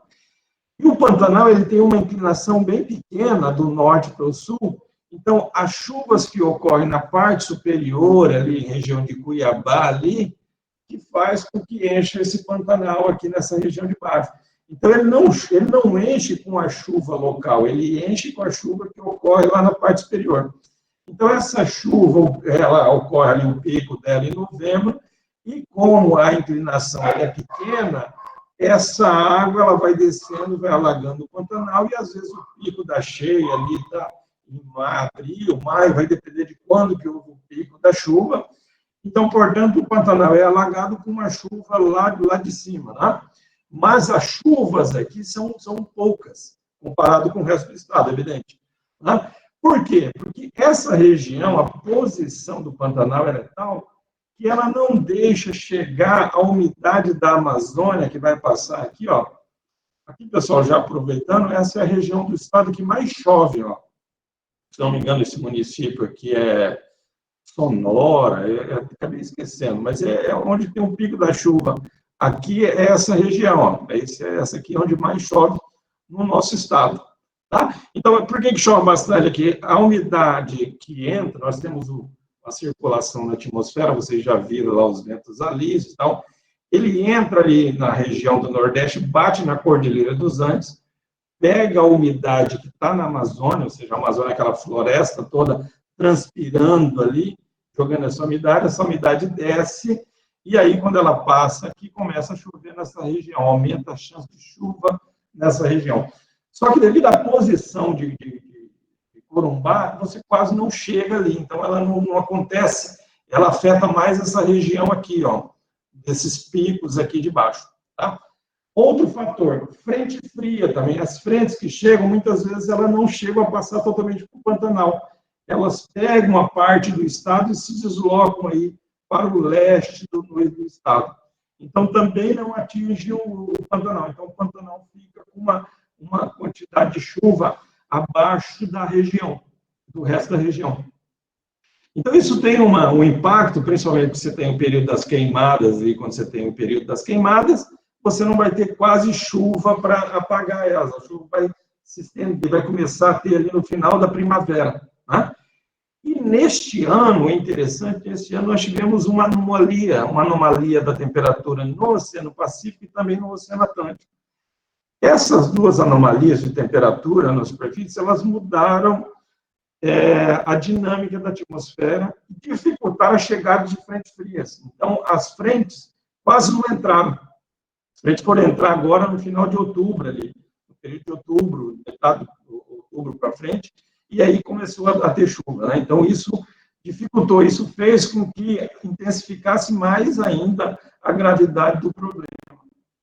B: E o Pantanal, ele tem uma inclinação bem pequena do norte para o sul, então as chuvas que ocorrem na parte superior, ali, região de Cuiabá, ali, que faz com que encha esse Pantanal aqui nessa região de baixo. Então, ele não enche com a chuva local, ele enche com a chuva que ocorre lá na parte superior. Então, essa chuva, ela ocorre ali, o pico dela em novembro, e como a inclinação é pequena, essa água ela vai descendo, vai alagando o Pantanal, e às vezes o pico da cheia ali está em abril, maio, vai depender de quando que houve o pico da chuva. Então, portanto, o Pantanal é alagado com uma chuva lá de cima, né? Mas as chuvas aqui são poucas, comparado com o resto do estado, evidente. Né? Por quê? Porque essa região, a posição do Pantanal é tal que ela não deixa chegar a umidade da Amazônia, que vai passar aqui, ó. Aqui, pessoal, já aproveitando, essa é a região do estado que mais chove, ó. Se não me engano, esse município aqui é Sonora, acabei esquecendo, mas é onde tem um pico da chuva. Aqui é essa região, ó. Essa aqui é onde mais chove no nosso estado. Tá? Então, por que chove bastante aqui? A umidade que entra, nós temos a circulação na atmosfera, vocês já viram lá os ventos alísios e tal, ele entra ali na região do Nordeste, bate na Cordilheira dos Andes, pega a umidade que está na Amazônia, ou seja, a Amazônia é aquela floresta toda transpirando ali, jogando essa umidade desce, e aí, quando ela passa aqui, começa a chover nessa região, aumenta a chance de chuva nessa região. Só que devido à posição de Corumbá, você quase não chega ali, então ela não acontece, ela afeta mais essa região aqui, ó, desses picos aqui de baixo, tá? Outro fator, frente fria também, as frentes que chegam, muitas vezes elas não chegam a passar totalmente para o Pantanal, elas pegam a parte do estado e se deslocam aí para o leste do estado. Então, também não atinge o Pantanal, então o Pantanal fica com uma quantidade de chuva abaixo da região, do resto da região. Então, isso tem um impacto, principalmente porque você tem o período das queimadas, e quando você tem o período das queimadas, você não vai ter quase chuva para apagar elas, a chuva vai se estender, vai começar a ter ali no final da primavera. Né? E neste ano, é interessante, este ano nós tivemos uma anomalia da temperatura no Oceano Pacífico e também no Oceano Atlântico. Essas duas anomalias de temperatura na superfície, elas mudaram a dinâmica da atmosfera e dificultaram a chegada de frentes frias. Então, as frentes quase não entraram. As frentes foram entrar agora no final de outubro, ali, no período de outubro, metade de outubro para frente, e aí começou a ter chuva. Né? Então, isso dificultou, isso fez com que intensificasse mais ainda a gravidade do problema.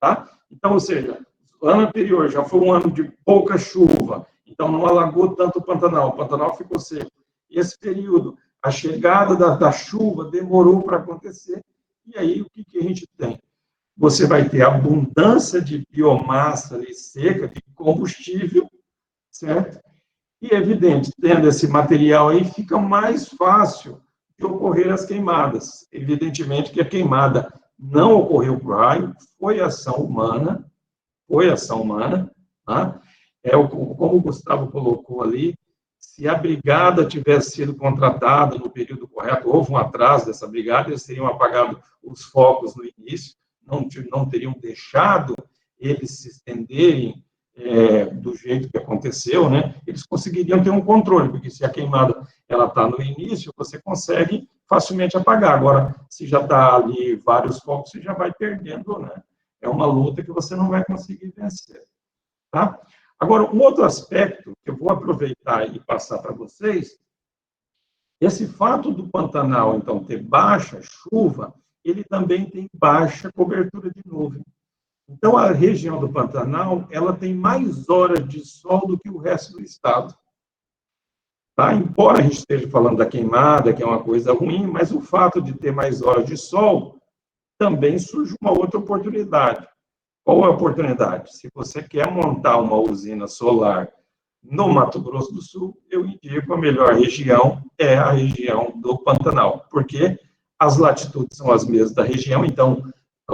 B: Tá? Então, ou seja, o ano anterior já foi um ano de pouca chuva, então não alagou tanto o Pantanal ficou seco. E esse período, a chegada da chuva demorou para acontecer, e aí o que a gente tem? Você vai ter abundância de biomassa ali seca, de combustível, certo? E, é evidente, tendo esse material aí, fica mais fácil de ocorrer as queimadas. Evidentemente que a queimada não ocorreu por raio, foi ação humana, tá? Como o Gustavo colocou ali, se a brigada tivesse sido contratada no período correto, houve um atraso dessa brigada, eles teriam apagado os focos no início, não teriam deixado eles se estenderem do jeito que aconteceu, né? Eles conseguiriam ter um controle, porque se a queimada ela está no início, você consegue facilmente apagar. Agora, se já está ali vários focos, você já vai perdendo, né? É uma luta que você não vai conseguir vencer. Tá? Agora, um outro aspecto que eu vou aproveitar e passar para vocês, esse fato do Pantanal, então, ter baixa chuva, ele também tem baixa cobertura de nuvem. Então, a região do Pantanal, ela tem mais horas de sol do que o resto do estado. Tá? Embora a gente esteja falando da queimada, que é uma coisa ruim, mas o fato de ter mais horas de sol, também surge uma outra oportunidade. Qual é a oportunidade? Se você quer montar uma usina solar no Mato Grosso do Sul, eu indico a melhor região é a região do Pantanal, porque as latitudes são as mesmas da região, então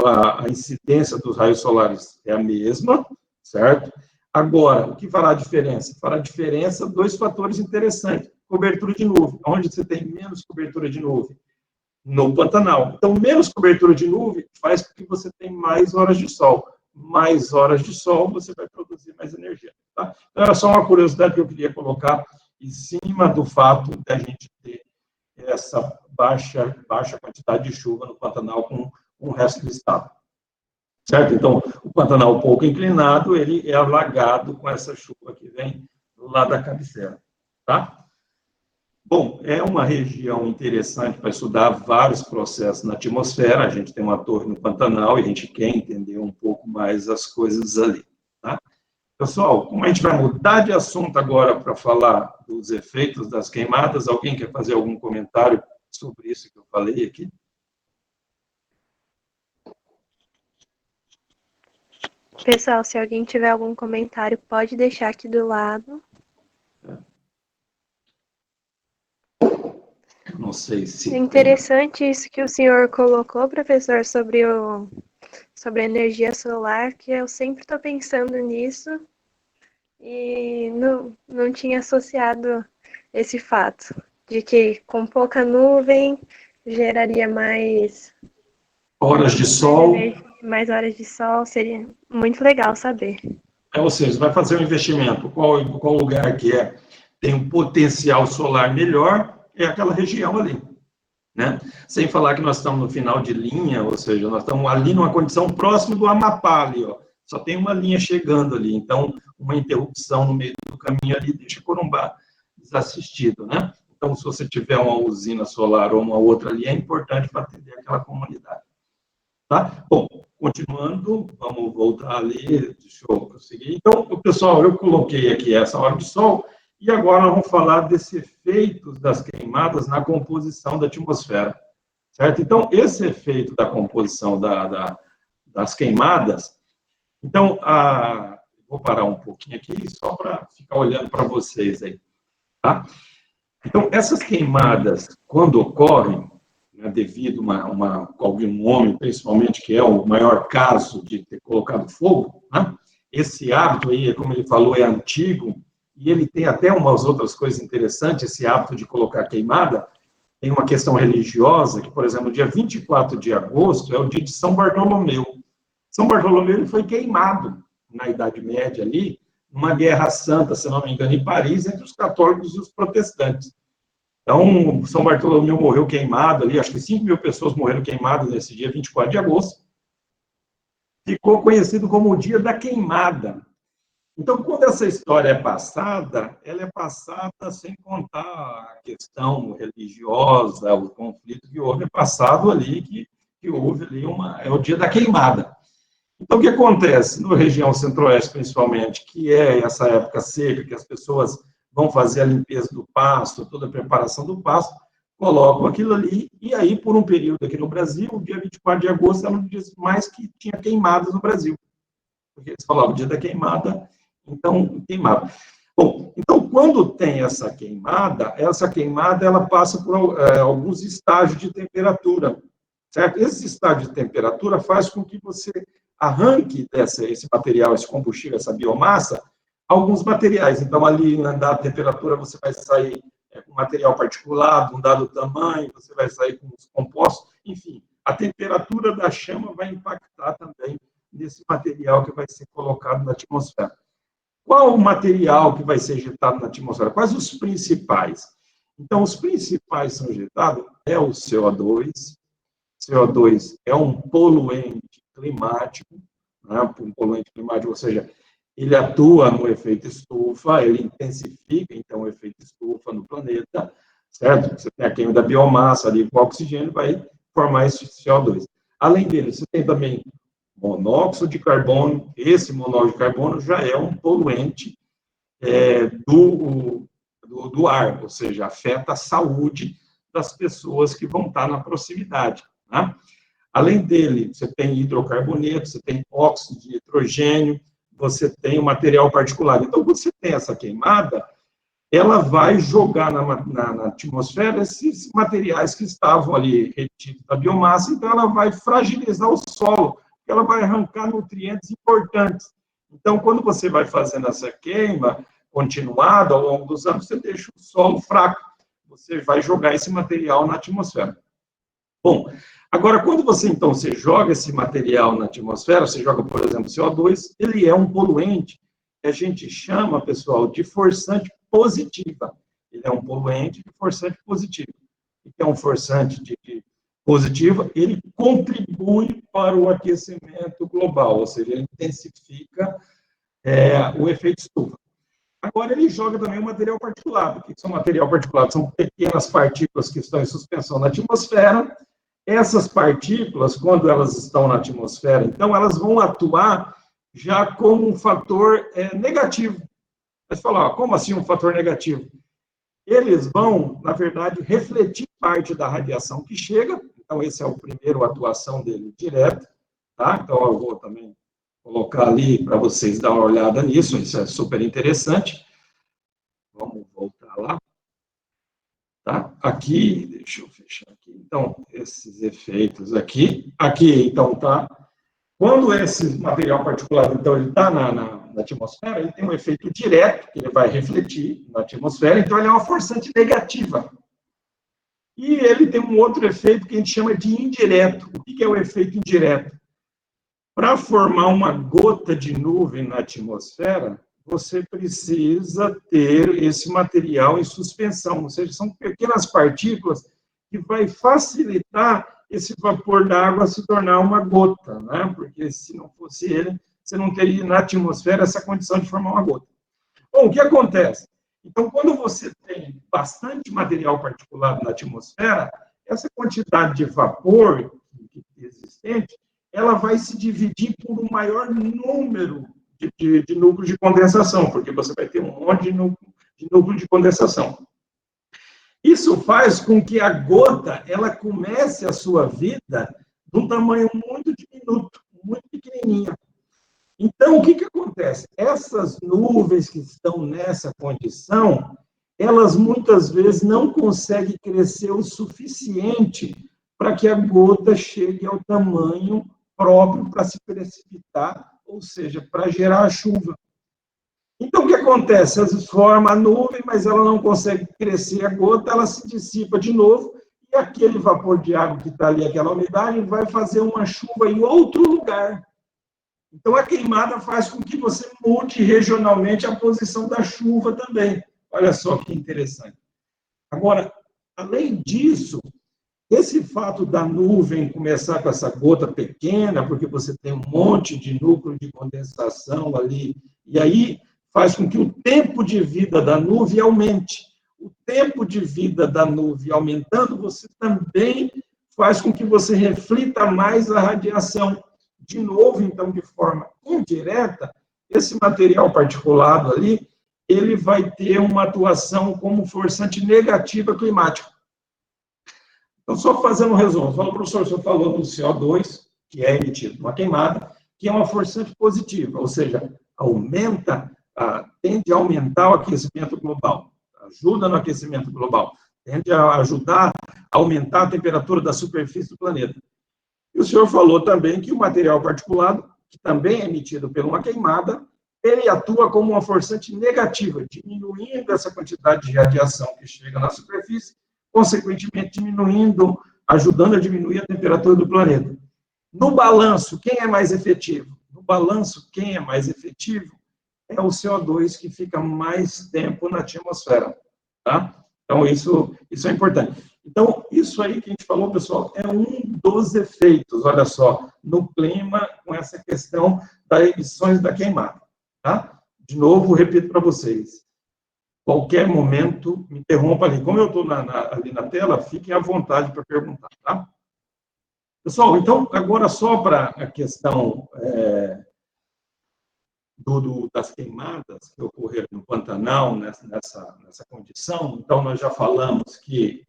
B: a incidência dos raios solares é a mesma, certo? Agora, o que fará a diferença? Fará a diferença dois fatores interessantes. Cobertura de nuvem. Onde você tem menos cobertura de nuvem? No Pantanal. Então, menos cobertura de nuvem faz com que você tenha mais horas de sol. Mais horas de sol, você vai produzir mais energia. Tá? Então, era só uma curiosidade que eu queria colocar em cima do fato de a gente ter essa baixa quantidade de chuva no Pantanal com o resto do estado. Certo? Então, o Pantanal um pouco inclinado, ele é alagado com essa chuva que vem lá da cabeceira. Tá? Bom, é uma região interessante para estudar vários processos na atmosfera. A gente tem uma torre no Pantanal e a gente quer entender um pouco mais as coisas ali. Tá? Pessoal, como a gente vai mudar de assunto agora para falar dos efeitos das queimadas, alguém quer fazer algum comentário sobre isso que eu falei aqui?
A: Pessoal, se alguém tiver algum comentário, pode deixar aqui do lado.
B: Não sei se
A: É interessante isso que o senhor colocou, professor, sobre a energia solar, que eu sempre estou pensando nisso e não tinha associado esse fato de que com pouca nuvem geraria mais
B: horas de sol.
A: Mais horas de sol, seria muito legal saber.
B: Ou seja, vai fazer um investimento, qual lugar que tem um potencial solar melhor, é aquela região ali. Né? Sem falar que nós estamos no final de linha, ou seja, nós estamos ali numa condição próxima do Amapá, ali, ó. Só tem uma linha chegando ali, então uma interrupção no meio do caminho ali deixa Corumbá desassistido, né? Então, se você tiver uma usina solar ou uma outra ali, é importante para atender aquela comunidade. Tá? Bom, continuando, vamos voltar ali, deixa eu prosseguir. Então, pessoal, eu coloquei aqui essa hora de sol, e agora nós vamos falar desses efeitos das queimadas na composição da atmosfera, certo? Então, esse efeito da composição das queimadas, então, vou parar um pouquinho aqui, só para ficar olhando para vocês aí, tá? Então, essas queimadas, quando ocorrem, né, devido a algum homem, principalmente, que é o maior caso de ter colocado fogo, né? Esse hábito aí, como ele falou, é antigo, e ele tem até umas outras coisas interessantes, esse hábito de colocar queimada. Tem uma questão religiosa, que, por exemplo, no dia 24 de agosto é o dia de São Bartolomeu. São Bartolomeu ele foi queimado na Idade Média ali, numa guerra santa, se não me engano, em Paris, entre os católicos e os protestantes. Então, São Bartolomeu morreu queimado ali, acho que 5.000 pessoas morreram queimadas nesse dia 24 de agosto. Ficou conhecido como o dia da queimada. Então, quando essa história é passada, ela é passada sem contar a questão religiosa, o conflito que houve, é passado ali, que houve ali é o dia da queimada. Então, o que acontece? Na região centro-oeste, principalmente, que é essa época seca, que as pessoas vão fazer a limpeza do pasto, toda a preparação do pasto, colocam aquilo ali, e aí, por um período aqui no Brasil, o dia 24 de agosto era um dos dias mais que tinha queimadas no Brasil. Porque eles falavam o dia da queimada, então, queimada. Bom, então, quando tem essa queimada ela passa por alguns estágios de temperatura, certo? Esse estágio de temperatura faz com que você arranque esse material, esse combustível, essa biomassa, alguns materiais. Então, ali na dada temperatura, você vai sair com material particulado, um dado tamanho, você vai sair com os compostos, enfim, a temperatura da chama vai impactar também nesse material que vai ser colocado na atmosfera. Qual o material que vai ser injetado na atmosfera? Quais os principais? Então, os principais são injetados é o CO2. CO2 é um poluente climático, né? Um poluente climático, ou seja, ele atua no efeito estufa, ele intensifica, então, o efeito estufa no planeta, certo? Você tem a queima da biomassa ali com oxigênio, vai formar esse CO2. Além dele, você tem também monóxido de carbono. Esse monóxido de carbono já é um poluente do ar, ou seja, afeta a saúde das pessoas que vão estar na proximidade. Né? Além dele, você tem hidrocarboneto, você tem óxido de hidrogênio, você tem o material particulado. Então, quando você tem essa queimada, ela vai jogar na atmosfera esses materiais que estavam ali retidos da biomassa, então ela vai fragilizar o solo, ela vai arrancar nutrientes importantes. Então, quando você vai fazendo essa queima continuada ao longo dos anos, você deixa o solo fraco, você vai jogar esse material na atmosfera. Bom, agora, quando você joga esse material na atmosfera, você joga, por exemplo, CO2, ele é um poluente que a gente chama, pessoal, de forçante positiva. Ele é um poluente de forçante positivo. O que é um forçante positivo? Ele contribui para o aquecimento global, ou seja, ele intensifica o efeito estufa. Agora, ele joga também o material particulado. O que são material particulado? São pequenas partículas que estão em suspensão na atmosfera. Essas partículas, quando elas estão na atmosfera, então, elas vão atuar já como um fator negativo. Mas falar, como assim um fator negativo? Eles vão, na verdade, refletir parte da radiação que chega. Então, esse é o primeiro atuação dele direta. Tá? Então, eu vou também colocar ali para vocês dar uma olhada nisso, isso é super interessante. Vamos voltar lá. Tá? Aqui, deixa eu fechar aqui. Então, esses efeitos aqui. Aqui, então, tá. Quando esse material particulado, então, ele está na atmosfera, ele tem um efeito direto, que ele vai refletir na atmosfera, então ele é uma forçante negativa. E ele tem um outro efeito que a gente chama de indireto. O que é o efeito indireto? Para formar uma gota de nuvem na atmosfera, você precisa ter esse material em suspensão, ou seja, são pequenas partículas que vai facilitar esse vapor da água se tornar uma gota, né? Porque se não fosse ele, você não teria na atmosfera essa condição de formar uma gota. Bom, o que acontece? Então, quando você tem bastante material particulado na atmosfera, essa quantidade de vapor existente, ela vai se dividir por um maior número de núcleos de condensação, porque você vai ter um monte de núcleo de condensação. Isso faz com que a gota, ela comece a sua vida de um tamanho muito diminuto, muito pequenininha. Então, o que acontece? Essas nuvens que estão nessa condição, elas muitas vezes não conseguem crescer o suficiente para que a gota chegue ao tamanho próprio para se precipitar, ou seja, para gerar a chuva. Então, o que acontece? Elas formam a nuvem, mas ela não consegue crescer a gota, ela se dissipa de novo, e aquele vapor de água que está ali, aquela umidade, vai fazer uma chuva em outro lugar. Então, a queimada faz com que você mude regionalmente a posição da chuva também. Olha só que interessante. Agora, além disso, esse fato da nuvem começar com essa gota pequena, porque você tem um monte de núcleo de condensação ali, e aí faz com que o tempo de vida da nuvem aumente. O tempo de vida da nuvem aumentando, você também faz com que você reflita mais a radiação. De novo, então, de forma indireta, esse material particulado ali, ele vai ter uma atuação como forçante negativa climática. Então, só fazendo um resumo. O professor, o senhor falou do CO2, que é emitido numa queimada, que é uma forçante positiva, ou seja, tende a aumentar o aquecimento global, ajuda no aquecimento global, tende a ajudar a aumentar a temperatura da superfície do planeta. E o senhor falou também que o material particulado, que também é emitido por uma queimada, ele atua como uma forçante negativa, diminuindo essa quantidade de radiação que chega na superfície, consequentemente ajudando a diminuir a temperatura do planeta. No balanço, quem é mais efetivo? No balanço, quem é mais efetivo é o CO2, que fica mais tempo na atmosfera. Tá? Então, isso é importante. Então, isso aí que a gente falou, pessoal, é um dos efeitos, olha só, no clima, com essa questão das emissões da queimada. Tá? De novo, repito para vocês, qualquer momento, me interrompa ali. Como eu estou ali na tela, fiquem à vontade para perguntar, tá? Pessoal, então, agora só para a questão das queimadas que ocorreram no Pantanal, nessa condição. Então, nós já falamos que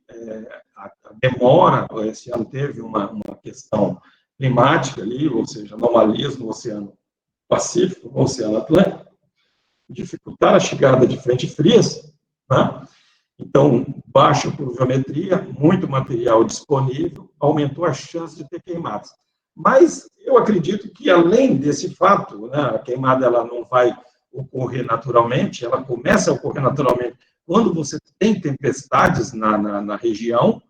B: a demora, esse ano teve uma questão climática ali, ou seja, anomalias no Oceano Pacífico, no Oceano Atlântico, dificultaram a chegada de frentes frias, né? Então, baixa pluviometria, muito material disponível, aumentou a chance de ter queimadas. Mas eu acredito que, além desse fato, né, a queimada ela não vai ocorrer naturalmente, ela começa a ocorrer naturalmente quando você tem tempestades na região, ou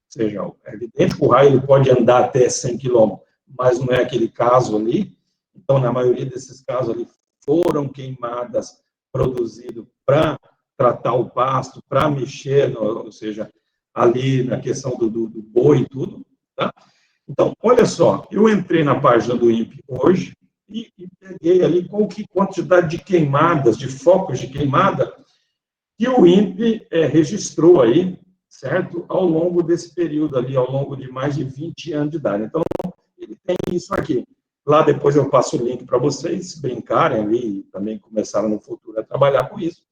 B: seja, é evidente que o raio ele pode andar até 100 km, mas não é aquele caso ali. Então, na maioria desses casos ali, foram queimadas produzidas para tratar o pasto, para mexer, ou seja, ali na questão do boi e tudo, tá? Então, olha só, eu entrei na página do INPE hoje e peguei ali quantidade de queimadas, de focos de queimada, que o INPE registrou aí, certo? Ao longo desse período ali, ao longo de mais de 20 anos de idade. Então, ele tem isso aqui. Lá depois eu passo o link para vocês brincarem ali e também começaram no futuro a trabalhar com isso.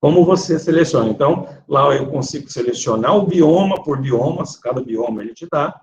B: Como você seleciona? Então, lá eu consigo selecionar o bioma por biomas, cada bioma ele te dá.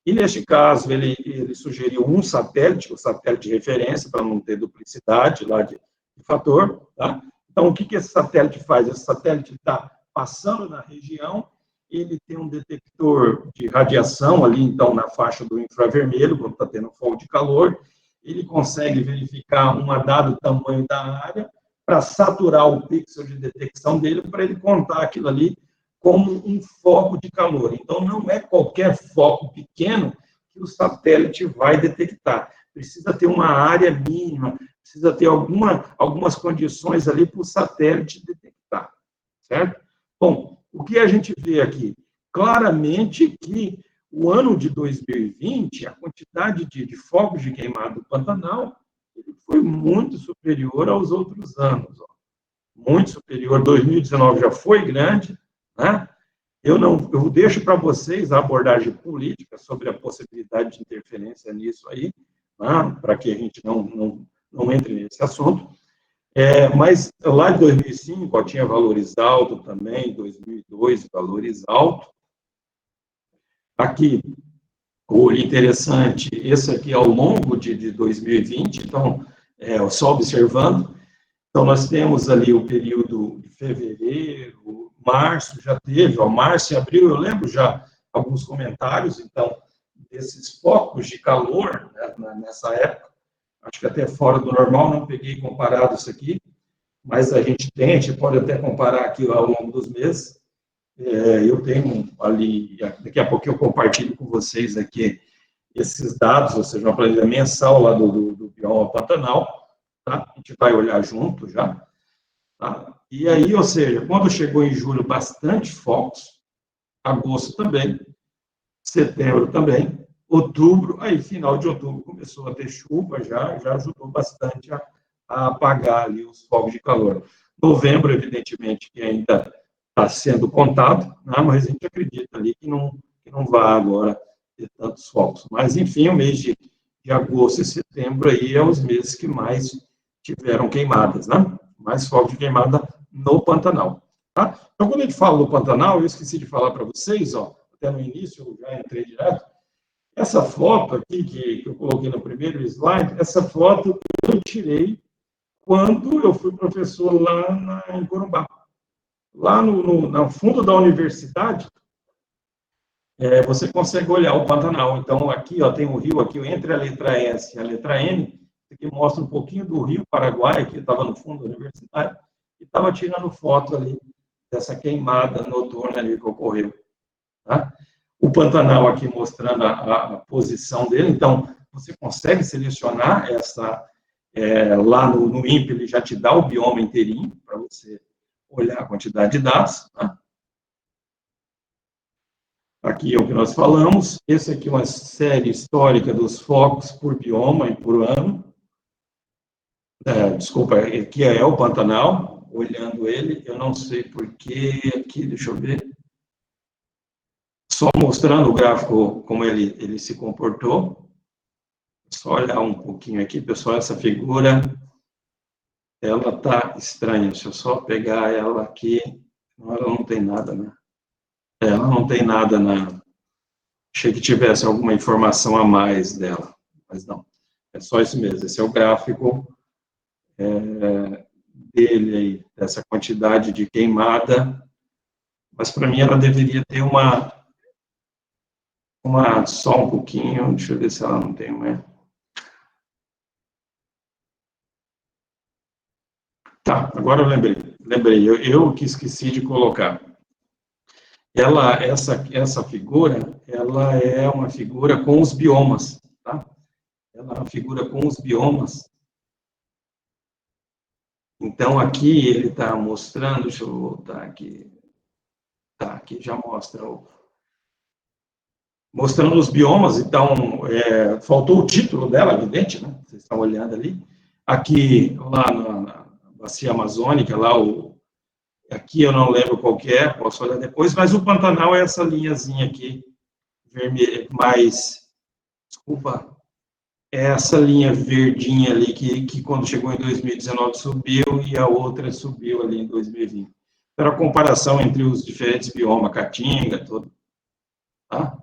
B: E, neste caso, ele sugeriu um satélite, o satélite de referência, para não ter duplicidade lá de fator. Tá? Então, o que esse satélite faz? Esse satélite está passando na região, ele tem um detector de radiação ali, então, na faixa do infravermelho, quando está tendo fogo de calor, ele consegue verificar dado tamanho da área, para saturar o pixel de detecção dele, para ele contar aquilo ali como um foco de calor. Então, não é qualquer foco pequeno que o satélite vai detectar. Precisa ter uma área mínima, precisa ter algumas condições ali para o satélite detectar, certo? Bom, o que a gente vê aqui? Claramente que o ano de 2020, a quantidade de focos de queimada do Pantanal foi muito superior aos outros anos. Ó. Muito superior. 2019 já foi grande, né? Eu deixo para vocês a abordagem política sobre a possibilidade de interferência nisso aí, né? Para que a gente não entre nesse assunto. Mas lá em 2005, ó, tinha valores altos também, 2002, valores altos. Aqui, olho interessante, esse aqui ao longo de 2020, então, só observando. Então, nós temos ali o período de fevereiro, março, já teve, ó, março e abril, eu lembro já alguns comentários, então, desses focos de calor, né, nessa época, acho que até fora do normal, não peguei comparado isso aqui, mas a gente pode até comparar aqui ao longo dos meses. Eu tenho ali, daqui a pouco eu compartilho com vocês aqui esses dados, ou seja, uma planilha mensal lá do bioma Pantanal, tá? A gente vai olhar junto já, tá? E aí, ou seja, quando chegou em julho, bastante focos, agosto também, setembro também, outubro, aí final de outubro começou a ter chuva, já ajudou bastante a apagar ali os focos de calor. Novembro, evidentemente, que ainda está sendo contado, né? Mas a gente acredita ali que não vai agora ter tantos focos. Mas, enfim, o mês de agosto e setembro aí é os meses que mais tiveram queimadas, né? Mais focos de queimada no Pantanal. Tá? Então, quando a gente fala do Pantanal, eu esqueci de falar para vocês, ó, até no início eu já entrei direto, essa foto aqui que eu coloquei no primeiro slide, essa foto eu tirei quando eu fui professor lá em Corumbá. Lá no fundo da universidade, você consegue olhar o Pantanal. Então, aqui ó, tem o rio, aqui entre a letra S e a letra N, que mostra um pouquinho do Rio Paraguai, que estava no fundo da universidade, e estava tirando foto ali dessa queimada noturna ali que ocorreu. Tá? O Pantanal aqui mostrando a posição dele, então, você consegue selecionar lá no INPE, ele já te dá o bioma inteirinho, para você olhar a quantidade de dados. Tá? Aqui é o que nós falamos. Esse aqui é uma série histórica dos focos por bioma e por ano. Desculpa, aqui é o Pantanal, olhando ele, eu não sei porquê, aqui, deixa eu ver. Só mostrando o gráfico, como ele se comportou. Só olhar um pouquinho aqui, pessoal, essa figura, ela está estranha. Deixa eu só pegar ela aqui. Ela não tem nada, né? Ela não tem nada na... Achei que tivesse alguma informação a mais dela, mas não. É só isso mesmo. Esse é o gráfico dele aí, dessa quantidade de queimada. Mas, para mim, ela deveria ter só um pouquinho. Deixa eu ver se ela não tem uma... Tá, agora eu lembrei, eu que esqueci de colocar. Essa figura, ela é uma figura com os biomas, tá? Ela é uma figura com os biomas. Então, aqui ele está mostrando, deixa eu voltar aqui. Tá, aqui já mostra mostrando os biomas, então, faltou o título dela, evidente, né? Vocês estão olhando ali. Aqui, lá na bacia amazônica, aqui eu não lembro qual que é, posso olhar depois, mas o Pantanal é essa linhazinha aqui, vermelha, desculpa, é essa linha verdinha ali, que quando chegou em 2019 subiu, e a outra subiu ali em 2020. Era a comparação entre os diferentes biomas, Caatinga, tudo. Tá?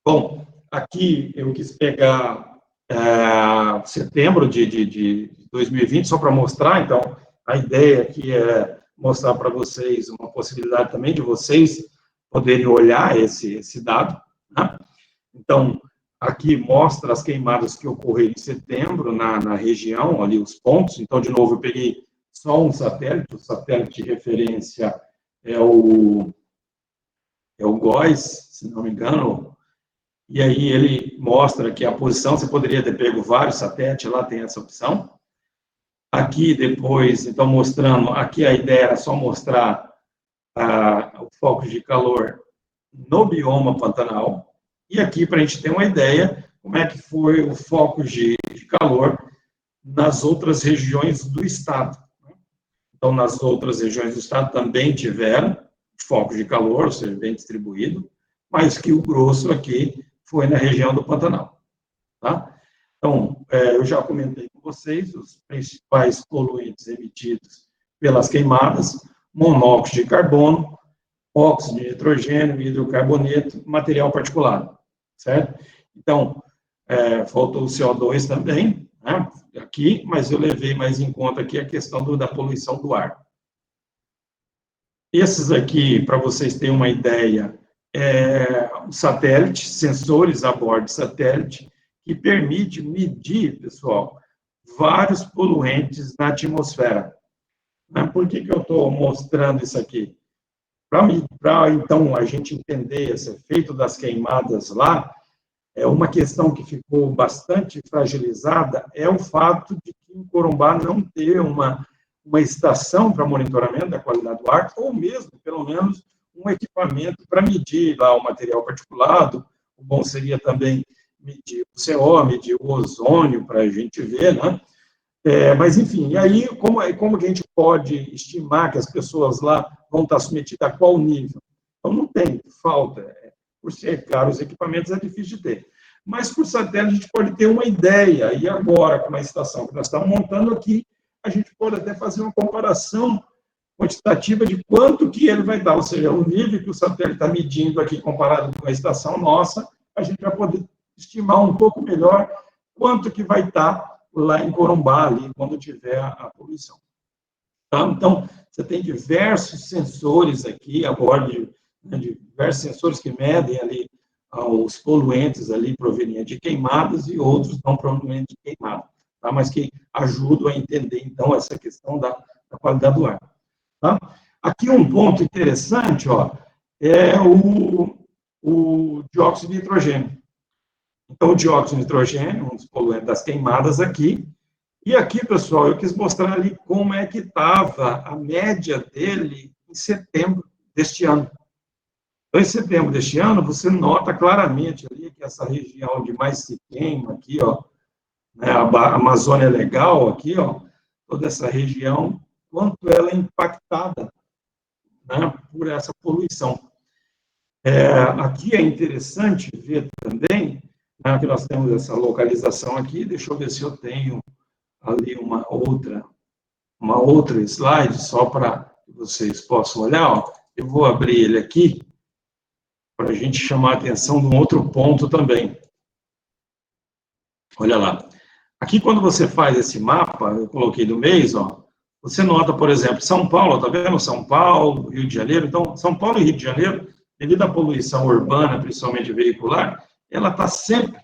B: Bom, aqui eu quis pegar setembro de 2020, só para mostrar, então, a ideia aqui é mostrar para vocês uma possibilidade também de vocês poderem olhar esse dado, né? Então, aqui mostra as queimadas que ocorreram em setembro na região, ali os pontos. Então, de novo, eu peguei só um satélite, o satélite de referência é o GOES, se não me engano, e aí ele mostra que a posição, você poderia ter pego vários satélites, lá tem essa opção. Aqui depois, então mostrando, aqui a ideia era só mostrar o foco de calor no bioma Pantanal, e aqui para a gente ter uma ideia como é que foi o foco de calor nas outras regiões do estado. Então, nas outras regiões do estado também tiveram foco de calor, ou seja, bem distribuído, mas que o grosso aqui foi na região do Pantanal. Tá? Então, eu já comentei com vocês os principais poluentes emitidos pelas queimadas: monóxido de carbono, óxido de nitrogênio, hidrocarboneto, material particulado, certo? Então, faltou o CO2 também, né, aqui, mas eu levei mais em conta aqui a questão da poluição do ar. Esses aqui, para vocês terem uma ideia, um satélite, sensores a bordo de satélite, que permite medir, pessoal, vários poluentes na atmosfera. Por que eu estou mostrando isso aqui? Para, então, a gente entender esse efeito das queimadas lá, uma questão que ficou bastante fragilizada é o fato de que em Corumbá não ter uma estação para monitoramento da qualidade do ar, ou mesmo, pelo menos, um equipamento para medir lá o material particulado. O bom seria também medir o CO, medir o ozônio, para a gente ver, né? Mas, enfim, e aí, como que a gente pode estimar que as pessoas lá vão estar submetidas a qual nível? Então, não tem, falta. Por ser caros os equipamentos, é difícil de ter. Mas, por satélite, a gente pode ter uma ideia. E agora, com a estação que nós estamos montando aqui, a gente pode até fazer uma comparação quantitativa de quanto que ele vai dar, ou seja, o nível que o satélite está medindo aqui comparado com a estação nossa, a gente vai poder estimar um pouco melhor quanto que vai estar lá em Corumbá, ali, quando tiver a poluição. Tá? Então, você tem diversos sensores aqui a bordo, diversos sensores que medem ali os poluentes ali provenientes de queimadas e outros não provenientes de queimada, tá? Mas que ajudam a entender, então, essa questão da qualidade do ar. Tá? Aqui um ponto interessante, é o dióxido de nitrogênio. Então, o dióxido de nitrogênio, um dos poluentes das queimadas aqui, e aqui, pessoal, eu quis mostrar ali como é que estava a média dele em setembro deste ano. Então, em setembro deste ano, você nota claramente ali que essa região onde mais se queima aqui, né, a Amazônia Legal aqui, toda essa região, quanto ela é impactada, né, por essa poluição. Aqui é interessante ver também, né, que nós temos essa localização aqui. Deixa eu ver se eu tenho ali uma outra slide, só para que vocês possam olhar. Ó. Eu vou abrir ele aqui, para a gente chamar a atenção de um outro ponto também. Olha lá. Aqui, quando você faz esse mapa, eu coloquei do mês, ó, você nota, por exemplo, São Paulo, tá vendo? São Paulo, Rio de Janeiro. Então, São Paulo e Rio de Janeiro, devido à poluição urbana, principalmente veicular, ela está sempre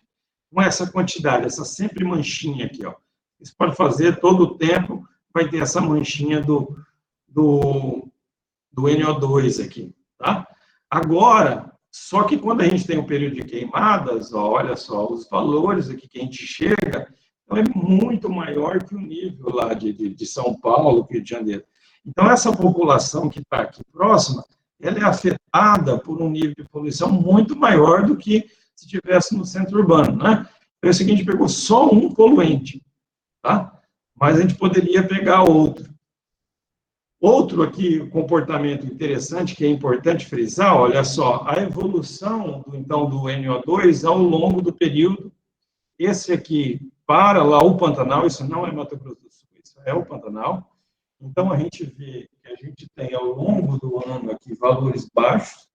B: com essa quantidade, essa sempre manchinha aqui, ó. Você pode fazer todo o tempo, vai ter essa manchinha do NO2 aqui, tá? Agora, só que quando a gente tem um período de queimadas, ó, olha só, os valores aqui que a gente chega, então é muito maior que o nível lá de São Paulo, Rio de Janeiro. Então, essa população que está aqui próxima, ela é afetada por um nível de poluição muito maior do que se estivesse no centro urbano, né? Então, é o seguinte, pegou só um poluente, tá? Mas a gente poderia pegar outro. Outro aqui, comportamento interessante, que é importante frisar, olha só, a evolução, então, do NO2 ao longo do período. Esse aqui, para lá o Pantanal, isso não é Mato Grosso do Sul, isso é o Pantanal. Então, a gente vê que a gente tem, ao longo do ano, aqui, valores baixos,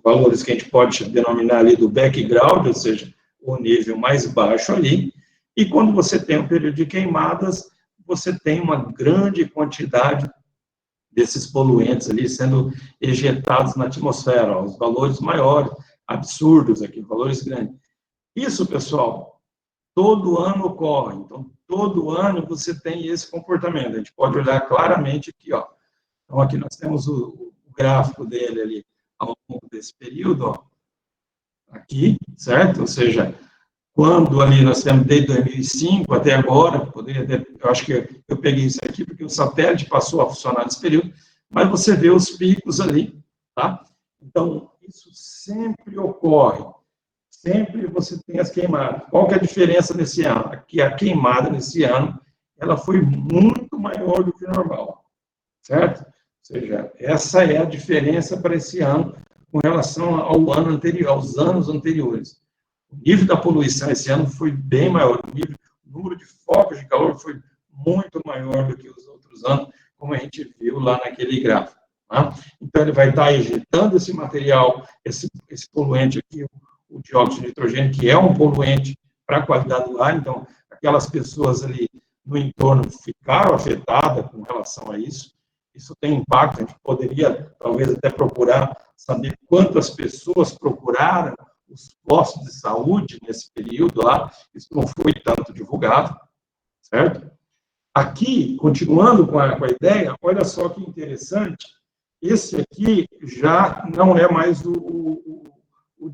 B: valores que a gente pode denominar ali do background, ou seja, o nível mais baixo ali. E quando você tem um período de queimadas, você tem uma grande quantidade desses poluentes ali sendo ejetados na atmosfera, ó, os valores maiores, absurdos aqui, valores grandes. Isso, pessoal, todo ano ocorre. Então, todo ano você tem esse comportamento. A gente pode olhar claramente aqui, ó. Então, aqui nós temos o gráfico dele ali ao longo desse período, ó. Aqui, certo? Ou seja, quando ali nós temos desde 2005 até agora, eu acho que eu peguei isso aqui porque o satélite passou a funcionar nesse período, mas você vê os picos ali, tá? Então, isso sempre ocorre. Sempre você tem as queimadas. Qual que é a diferença nesse ano? Aqui, a queimada nesse ano, ela foi muito maior do que o normal, certo? Ou seja, essa é a diferença para esse ano com relação ao ano anterior, aos anos anteriores. O nível da poluição esse ano foi bem maior, o número de focos de calor foi muito maior do que os outros anos, como a gente viu lá naquele gráfico. Tá? Então, ele vai estar ejetando esse material, esse poluente aqui, o dióxido de nitrogênio, que é um poluente para a qualidade do ar, então, aquelas pessoas ali no entorno ficaram afetadas com relação a isso. Isso tem impacto, a gente poderia, talvez, até procurar saber quantas pessoas procuraram os postos de saúde nesse período lá, isso não foi tanto divulgado, certo? Aqui, continuando com a ideia, olha só que interessante, esse aqui já não é mais o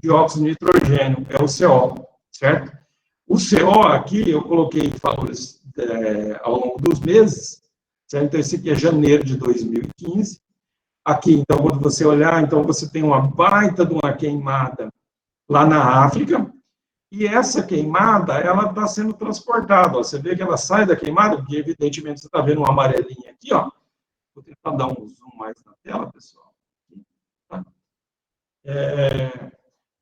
B: dióxido de nitrogênio, é o CO, certo? O CO aqui, eu coloquei valores ao longo dos meses, certo? Então, esse aqui é janeiro de 2015. Aqui, então, quando você olhar, então, você tem uma baita de uma queimada lá na África, e essa queimada, ela está sendo transportada, ó. Você vê que ela sai da queimada, porque, evidentemente, você está vendo uma amarelinha aqui, ó. Vou tentar dar um zoom mais na tela, pessoal. Tá?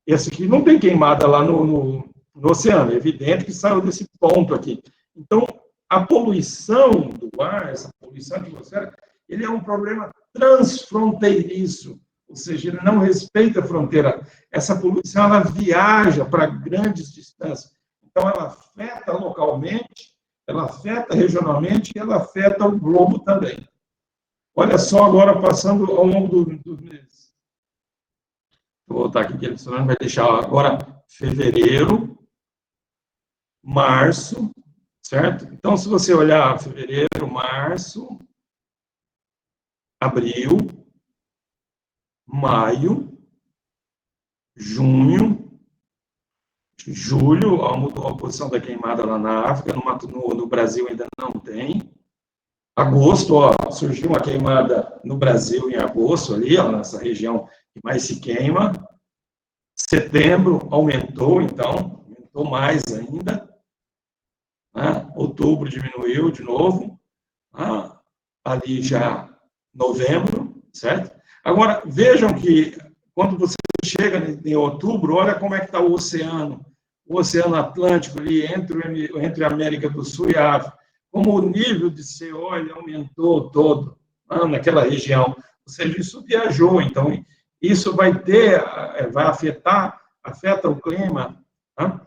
B: Esse aqui não tem queimada lá no oceano, é evidente que saiu desse ponto aqui. Então, a poluição do ar, essa poluição atmosférica, ele é um problema transfronteiriço, ou seja, ele não respeita a fronteira. Essa poluição, ela viaja para grandes distâncias. Então, ela afeta localmente, ela afeta regionalmente e ela afeta o globo também. Olha só agora, passando ao longo dos meses. Vou voltar aqui, que ele vai deixar agora fevereiro, março, certo? Então, se você olhar fevereiro, março, abril, maio, junho, julho, ó, mudou a posição da queimada lá na África, no Brasil ainda não tem. Agosto, ó, surgiu uma queimada no Brasil em agosto, ali, ó, nessa região que mais se queima. Setembro aumentou, então, aumentou mais ainda. Né? Outubro diminuiu de novo. Ali já novembro, certo? Agora, vejam que quando você chega em outubro, olha como é que está o Oceano Atlântico ali, entre a América do Sul e a África, como o nível de CO aumentou todo naquela região. Ou seja, isso viajou, então isso vai afeta o clima. Tá?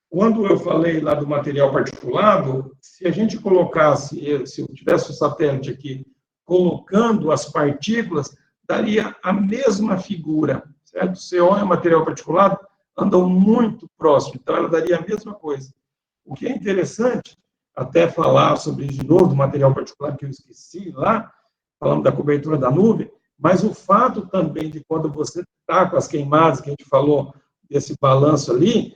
B: Quando eu falei lá do material particulado, se a gente colocasse, se eu tivesse o satélite aqui, colocando as partículas, daria a mesma figura, certo? CO e material particulado andam muito próximo, então ela daria a mesma coisa. O que é interessante, até falar sobre, de novo, do material particulado que eu esqueci lá, falando da cobertura da nuvem, mas o fato também de quando você está com as queimadas, que a gente falou desse balanço ali,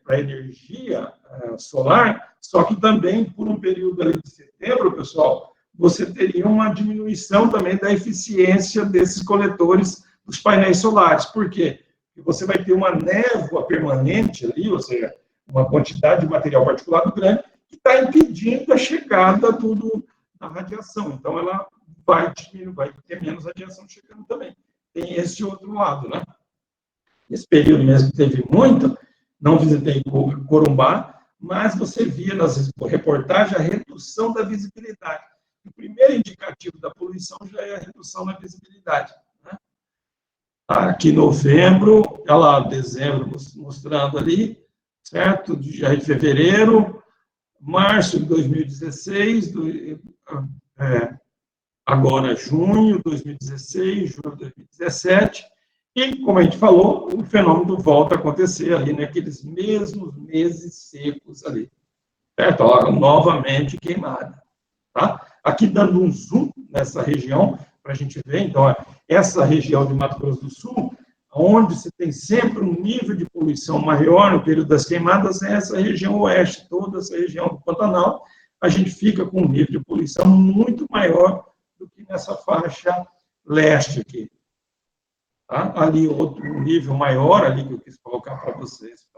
B: para a energia solar, só que também, por um período ali de setembro, pessoal, você teria uma diminuição também da eficiência desses coletores dos painéis solares. Por quê? Porque você vai ter uma névoa permanente ali, ou seja, uma quantidade de material particulado grande, que está impedindo a chegada da radiação. Então, ela vai ter menos radiação chegando também. Tem esse outro lado, né? Nesse período mesmo que teve muito, não visitei Corumbá, mas você via nas reportagens a redução da visibilidade. O primeiro indicativo da poluição já é a redução da visibilidade. Né? Aqui, novembro, dezembro, mostrando ali, certo? De fevereiro, março de 2016, agora junho de 2016, junho de 2017, e, como a gente falou, o fenômeno volta a acontecer ali naqueles mesmos meses secos ali, certo? Novamente queimada, tá? Aqui dando um zoom nessa região, para a gente ver, então, essa região de Mato Grosso do Sul, onde você tem sempre um nível de poluição maior no período das queimadas, é essa região oeste, toda essa região do Pantanal, a gente fica com um nível de poluição muito maior do que nessa faixa leste aqui. Tá? Ali, outro nível maior, ali que eu quis colocar para vocês,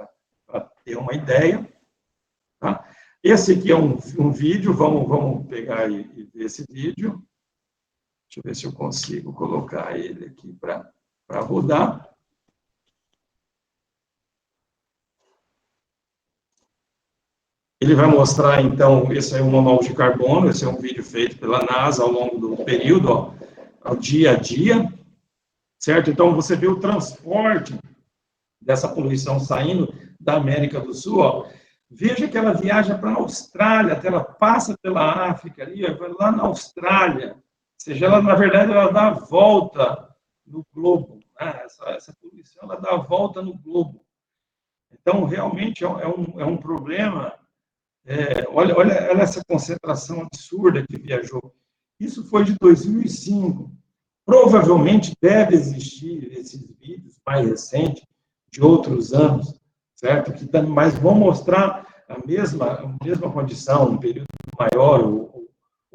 B: para ter uma ideia. Tá? Esse aqui é um vídeo, vamos pegar e ver esse vídeo. Deixa eu ver se eu consigo colocar ele aqui para rodar. Ele vai mostrar, então, esse é o monóxido de carbono, esse é um vídeo feito pela NASA ao longo do período, ao dia a dia, certo? Então, você vê o transporte dessa poluição saindo da América do Sul, veja que ela viaja para a Austrália, até ela passa pela África, ali, vai lá na Austrália, ou seja, ela, na verdade, ela dá a volta no globo, né? Essa poluição, ela dá a volta no globo. Então, realmente, é um problema. Olha essa concentração absurda que viajou. Isso foi de 2005. Provavelmente deve existir esses vídeos mais recentes, de outros anos, certo? Mas vão mostrar a mesma condição, um período maior ou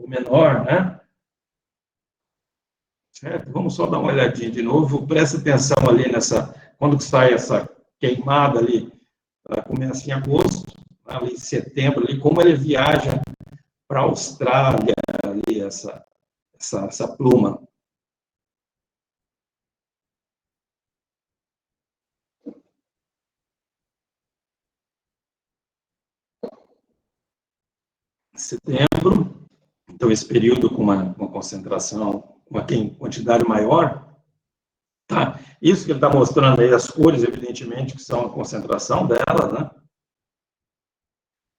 B: menor, né? Certo? Vamos só dar uma olhadinha de novo. Presta atenção ali quando sai essa queimada ali, ela começa em agosto, ali em setembro, ali, como ele viaja para a Austrália, ali, essa pluma. Setembro, então esse período com uma concentração, uma quantidade maior, tá? Isso que ele está mostrando aí, as cores, evidentemente, que são a concentração delas, né?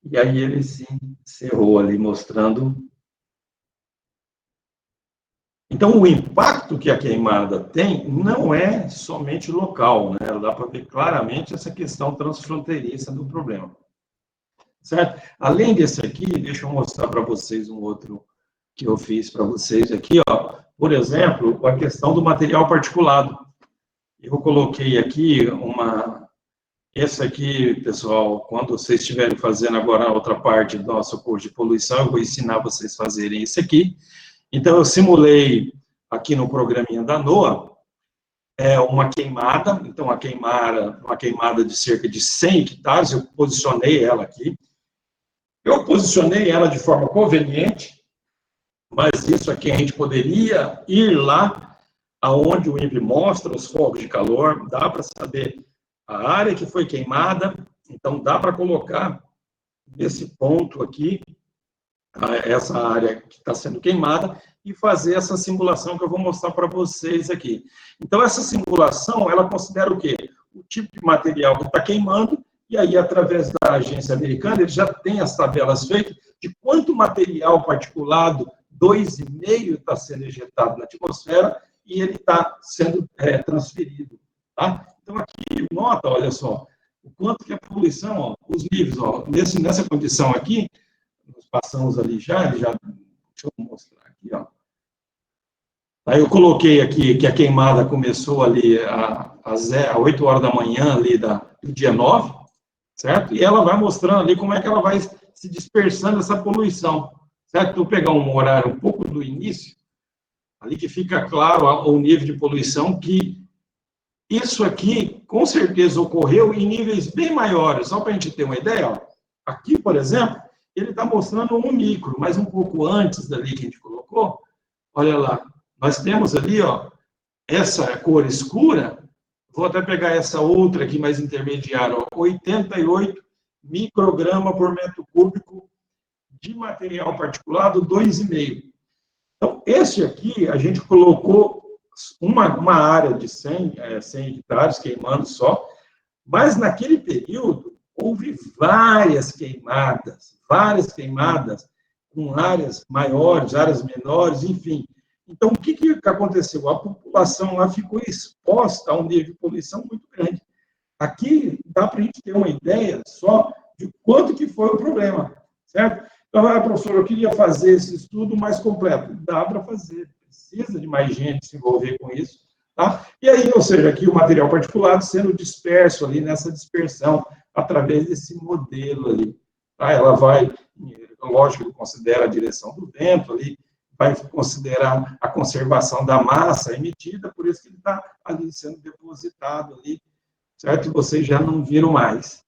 B: E aí ele se encerrou ali, mostrando. Então, o impacto que a queimada tem não é somente local, né? Dá para ver claramente essa questão transfronteiriça do problema. Certo? Além desse aqui, deixa eu mostrar para vocês um outro que eu fiz para vocês aqui, ó. Por exemplo, a questão do material particulado. Eu coloquei aqui esse aqui, pessoal, quando vocês estiverem fazendo agora a outra parte do nosso curso de poluição, eu vou ensinar vocês a fazerem isso aqui. Então, eu simulei aqui no programinha da NOAA uma queimada, então uma queimada de cerca de 100 hectares, eu posicionei ela aqui. Eu posicionei ela de forma conveniente, mas isso aqui a gente poderia ir lá aonde o INPE mostra os focos de calor, dá para saber a área que foi queimada, então dá para colocar nesse ponto aqui, essa área que está sendo queimada, e fazer essa simulação que eu vou mostrar para vocês aqui. Então, essa simulação, ela considera o quê? O tipo de material que está queimando, e aí, através da agência americana, eles já têm as tabelas feitas de quanto material particulado 2,5 está sendo ejetado na atmosfera e ele está sendo transferido. Tá? Então, aqui, nota, olha só, o quanto que a poluição, ó, os níveis, ó, nessa condição aqui, nós passamos ali já, deixa eu mostrar aqui, ó. Aí eu coloquei aqui que a queimada começou ali às 8 horas da manhã ali do dia 9, certo? E ela vai mostrando ali como é que ela vai se dispersando essa poluição, certo? Então, pegar um horário um pouco do início, ali que fica claro o nível de poluição, que isso aqui, com certeza, ocorreu em níveis bem maiores. Só para a gente ter uma ideia, ó, aqui, por exemplo, ele está mostrando um micro, mas um pouco antes dali que a gente colocou, olha lá, nós temos ali, ó, essa cor escura, vou até pegar essa outra aqui mais intermediária, ó, 88 micrograma por metro cúbico de material particulado 2,5. Então, esse aqui, a gente colocou uma área de 100 hectares queimando só, mas naquele período houve várias queimadas com áreas maiores, áreas menores, enfim. Então, o que aconteceu? A população lá ficou exposta a um nível de poluição muito grande. Aqui dá para a gente ter uma ideia só de quanto que foi o problema, certo? Então, professor, eu queria fazer esse estudo mais completo. Dá para fazer, precisa de mais gente se envolver com isso, tá? E aí, ou seja, aqui o material particulado sendo disperso ali nessa dispersão através desse modelo ali, tá? Ela vai, lógico, considera a direção do vento ali, vai considerar a conservação da massa emitida, por isso que ele está ali sendo depositado ali, certo? E vocês já não viram mais,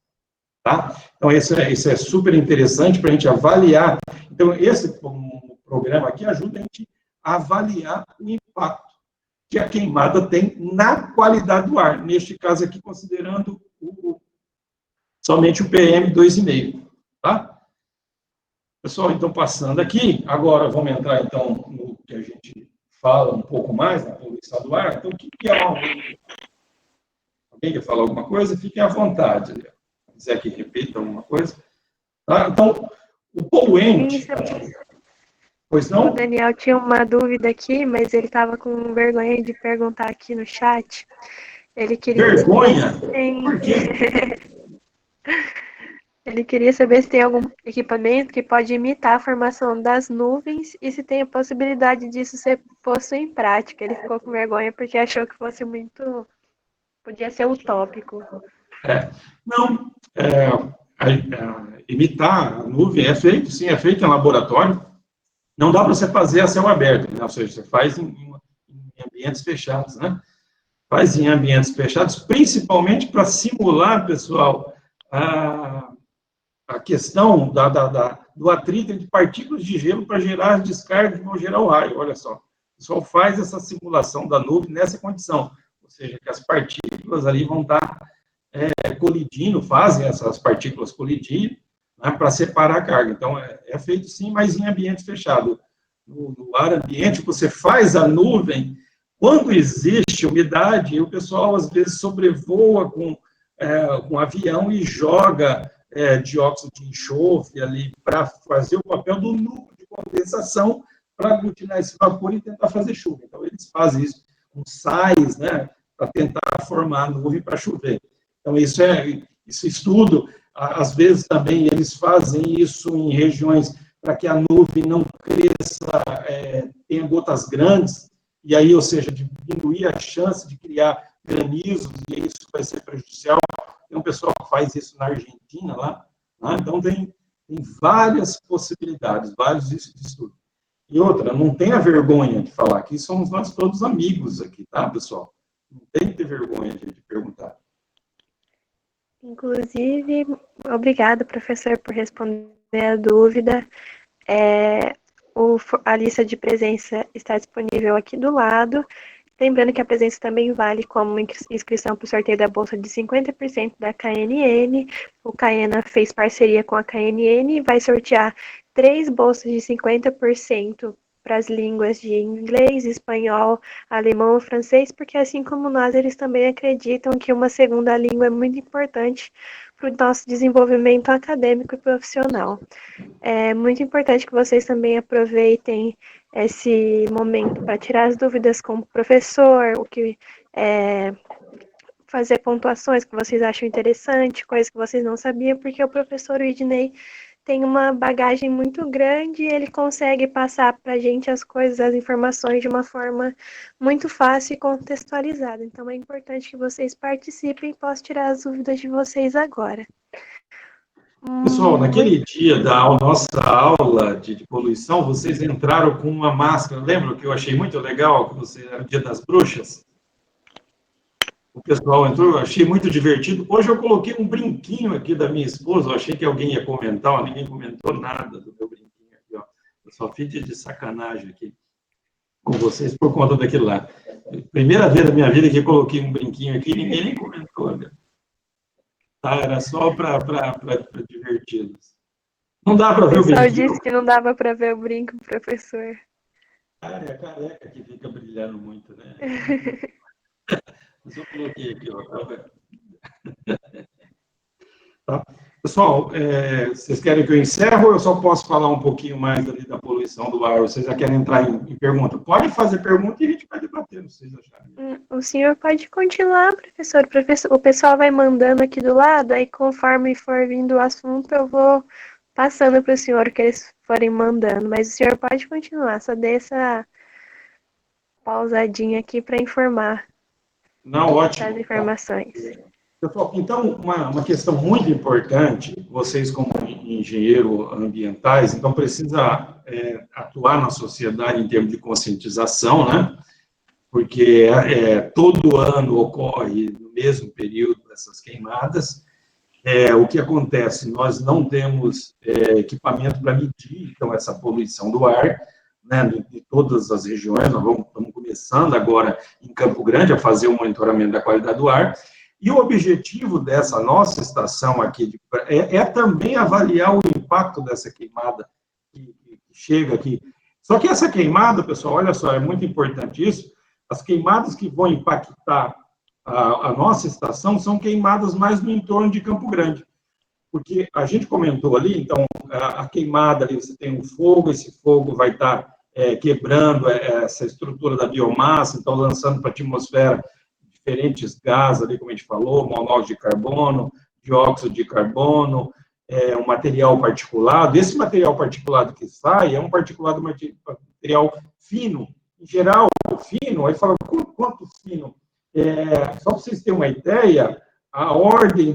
B: tá? Então, isso é super interessante para a gente avaliar. Então, esse programa aqui ajuda a gente a avaliar o impacto que a queimada tem na qualidade do ar, neste caso aqui, considerando somente o PM 2,5, tá? Pessoal, então, passando aqui, agora vamos entrar, então, no que a gente fala um pouco mais, na poluição do ar. Então, o que é uma... Alguém quer falar alguma coisa? Fiquem à vontade. Se quiser que repita alguma coisa. Tá? Então, o poluente... Pois não?
A: O Daniel tinha uma dúvida aqui, mas ele estava com vergonha de perguntar aqui no chat. Ele queria
B: vergonha?
A: Saber se tem...
B: Por quê?
A: Ele queria saber se tem algum equipamento que pode imitar a formação das nuvens e se tem a possibilidade disso ser posto em prática. Ele ficou com vergonha porque achou que fosse muito... Podia ser utópico.
B: Não, imitar a nuvem é feito, sim, é feito em laboratório. Não dá para você fazer a céu aberto, né? Ou seja, você faz em ambientes fechados, né? Faz em ambientes fechados, principalmente para simular, pessoal, a questão do atrito entre partículas de gelo para gerar as descargas que vão gerar o raio. Olha só, o pessoal faz essa simulação da nuvem nessa condição, ou seja, que as partículas ali vão estar colidindo, fazem essas partículas colidir, né, para separar a carga. Então, é feito sim, mas em ambiente fechado. No ar ambiente, você faz a nuvem, quando existe umidade, o pessoal às vezes sobrevoa com um avião e joga dióxido de enxofre ali para fazer o papel do núcleo de condensação para aglutinar esse vapor e tentar fazer chuva. Então, eles fazem isso com sais, né, para tentar formar a nuvem para chover. Então, isso estudo. Às vezes também eles fazem isso em regiões para que a nuvem não cresça, tenha gotas grandes, e aí, ou seja, diminuir a chance de criar granizos, e isso vai ser prejudicial. Tem um pessoal que faz isso na Argentina, lá, né? Então tem várias possibilidades, vários estudos. E outra, não tenha vergonha de falar, aqui somos nós todos amigos aqui, tá, pessoal? Não tem que ter vergonha de perguntar.
A: Inclusive, obrigada, professor, por responder a dúvida. A lista de presença está disponível aqui do lado. Lembrando que a presença também vale como inscrição para o sorteio da bolsa de 50% da KNN. O Caena fez parceria com a KNN e vai sortear 3 bolsas de 50% para as línguas de inglês, espanhol, alemão e francês, porque assim como nós, eles também acreditam que uma segunda língua é muito importante para o nosso desenvolvimento acadêmico e profissional. É muito importante que vocês também aproveitem esse momento para tirar as dúvidas com o professor, fazer pontuações que vocês acham interessante, coisas que vocês não sabiam, porque o professor Widney tem uma bagagem muito grande e ele consegue passar para a gente as coisas, as informações de uma forma muito fácil e contextualizada. Então é importante que vocês participem e posso tirar as dúvidas de vocês agora.
B: Pessoal, naquele dia da nossa aula de poluição, vocês entraram com uma máscara. Lembra que eu achei muito legal, que você era o dia das bruxas? O pessoal entrou, eu achei muito divertido. Hoje eu coloquei um brinquinho aqui da minha esposa, eu achei que alguém ia comentar, ó, ninguém comentou nada do meu brinquinho aqui, ó. Eu só fiz de sacanagem aqui com vocês por conta daquilo lá. Primeira vez na minha vida que eu coloquei um brinquinho aqui, ninguém nem comentou, né? Tá, era só para divertidos. Não dá para ver o brinquinho? O
A: pessoal disse que não dava para ver o brinco, professor.
B: Cara, é a careca que fica brilhando muito, né? Mas eu coloquei aqui, ó. Tá? Pessoal, vocês querem que eu encerre ou eu só posso falar um pouquinho mais ali da poluição do ar? Vocês já querem entrar em pergunta? Pode fazer pergunta e a gente vai debater, se vocês acharem.
A: O senhor pode continuar, professor. O pessoal vai mandando aqui do lado, aí conforme for vindo o assunto, eu vou passando para o senhor o que eles forem mandando. Mas o senhor pode continuar, só dê essa pausadinha aqui para informar.
B: Não, ótimo.
A: As informações.
B: Pessoal, então, uma questão muito importante, vocês como engenheiros ambientais, então precisa atuar na sociedade em termos de conscientização, né? Porque todo ano ocorre no mesmo período essas queimadas. O que acontece? Nós não temos equipamento para medir, então, essa poluição do ar, né, de todas as regiões. Nós estamos começando agora em Campo Grande a fazer o monitoramento da qualidade do ar. E o objetivo dessa nossa estação aqui é também avaliar o impacto dessa queimada que chega aqui. Só que essa queimada, pessoal, olha só, é muito importante isso, as queimadas que vão impactar a nossa estação são queimadas mais no entorno de Campo Grande. Porque a gente comentou ali, então, a queimada ali, você tem um fogo, esse fogo vai estar quebrando essa estrutura da biomassa, então lançando para a atmosfera diferentes gases ali, como a gente falou, monóxido de carbono, dióxido de carbono, um material particulado. Esse material particulado que sai é um material fino. Em geral, fino, aí fala, quanto fino? Só para vocês terem uma ideia, a ordem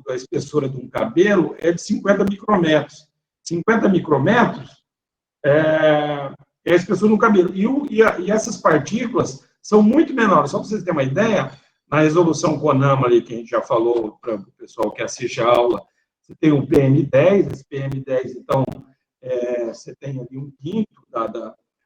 B: da espessura de um cabelo é de 50 micrômetros. 50 micrômetros é a espessura de um cabelo. E essas partículas são muito menores. Só para vocês terem uma ideia, na resolução CONAMA, ali, que a gente já falou para o pessoal que assiste a aula, você tem o PM10, esse PM10, então, você tem ali 1/5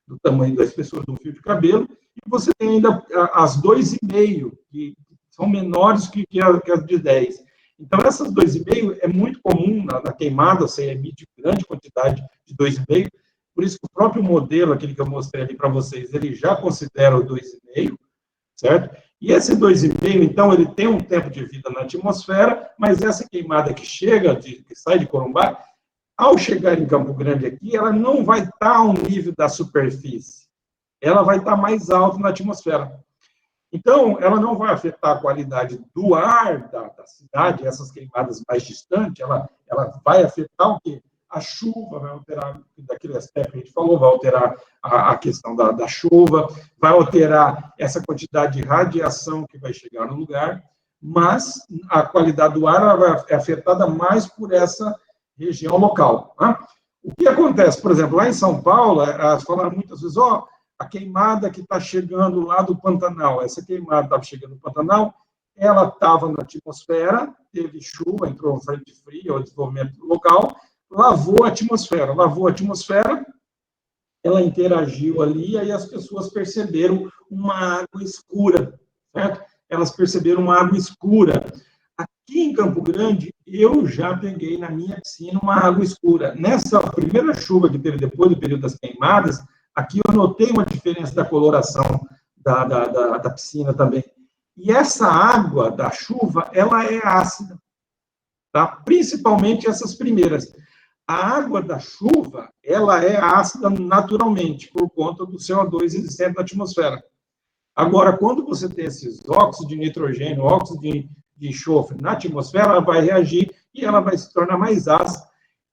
B: do tamanho da espessura do fio de cabelo, e você tem ainda as 2,5, que são menores que as de 10. Então, essas 2,5 é muito comum na queimada, você emite grande quantidade de 2,5, por isso que o próprio modelo, aquele que eu mostrei ali para vocês, ele já considera o 2,5, certo? E esse 2,5, então, ele tem um tempo de vida na atmosfera, mas essa queimada que sai de Corumbá, ao chegar em Campo Grande aqui, ela não vai estar ao nível da superfície. Ela vai estar mais alta na atmosfera. Então, ela não vai afetar a qualidade do ar da cidade, essas queimadas mais distantes, ela vai afetar o quê? A chuva, vai alterar, daquele aspecto que a gente falou, vai alterar a questão da chuva, vai alterar essa quantidade de radiação que vai chegar no lugar, mas a qualidade do ar ela vai é afetada mais por essa região local. Né? O que acontece, por exemplo, lá em São Paulo, elas falaram muitas vezes, a queimada que está chegando lá do Pantanal, essa queimada estava chegando no Pantanal, ela estava na atmosfera, teve chuva, entrou frente fria, o desenvolvimento local, lavou a atmosfera, ela interagiu ali, e aí as pessoas perceberam uma água escura, certo? Elas perceberam uma água escura. Aqui em Campo Grande, eu já peguei na minha piscina uma água escura. Nessa primeira chuva que teve depois do período das queimadas, aqui eu notei uma diferença da coloração da piscina também. E essa água da chuva, ela é ácida, tá? Principalmente essas primeiras. A água da chuva, ela é ácida naturalmente, por conta do CO2 existente na atmosfera. Agora, quando você tem esses óxidos de nitrogênio, óxido de enxofre na atmosfera, ela vai reagir e ela vai se tornar mais ácida.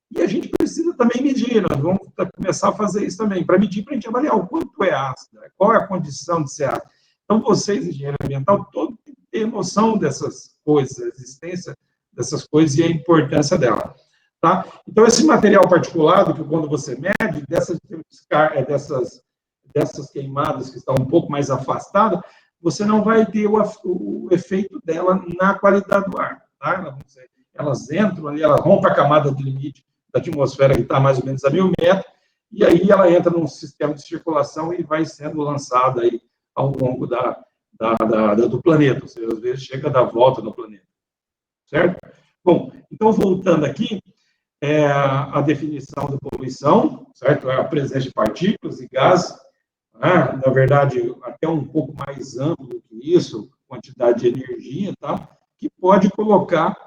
B: E a gente precisa também medir, nós vamos começar a fazer isso também, para medir, para a gente avaliar o quanto é ácida, qual é a condição de ser ácida. Então, vocês, engenheiro ambiental, todos têm que ter noção dessas coisas, a existência dessas coisas e a importância dela. Tá? Então, esse material particulado, que quando você mede, dessas queimadas que estão um pouco mais afastadas, você não vai ter o efeito dela na qualidade do ar. Tá? Elas entram ali, elas rompem a camada de limite da atmosfera, que está mais ou menos a 1.000 metros, e aí ela entra num sistema de circulação e vai sendo lançada aí ao longo do planeta, ou seja, às vezes chega a dar volta no planeta. Certo? Bom, então, voltando aqui, a definição da poluição, certo? É a presença de partículas e gases, né? Na verdade, até um pouco mais amplo do que isso, quantidade de energia, tá? Que pode colocar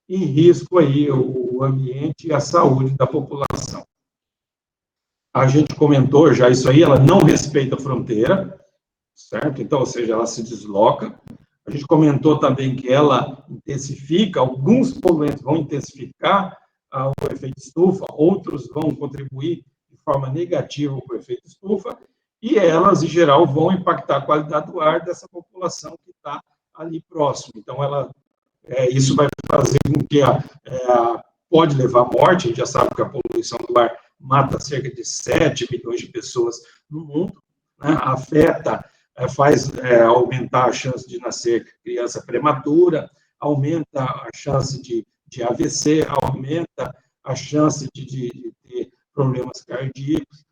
B: em risco aí o ambiente e a saúde da população. A gente comentou já isso aí, ela não respeita a fronteira, certo? Então, ou seja, ela se desloca. A gente comentou também que ela intensifica, alguns poluentes vão intensificar o efeito estufa, outros vão contribuir de forma negativa para o efeito estufa, e elas, em geral, vão impactar a qualidade do ar dessa população que está ali próximo. Então, isso vai fazer com que pode levar à morte, a gente já sabe que a poluição do ar mata cerca de 7 milhões de pessoas no mundo, né? Afeta, faz aumentar a chance de nascer criança prematura, aumenta a chance de AVC, aumenta a chance de ter problemas cardíacos,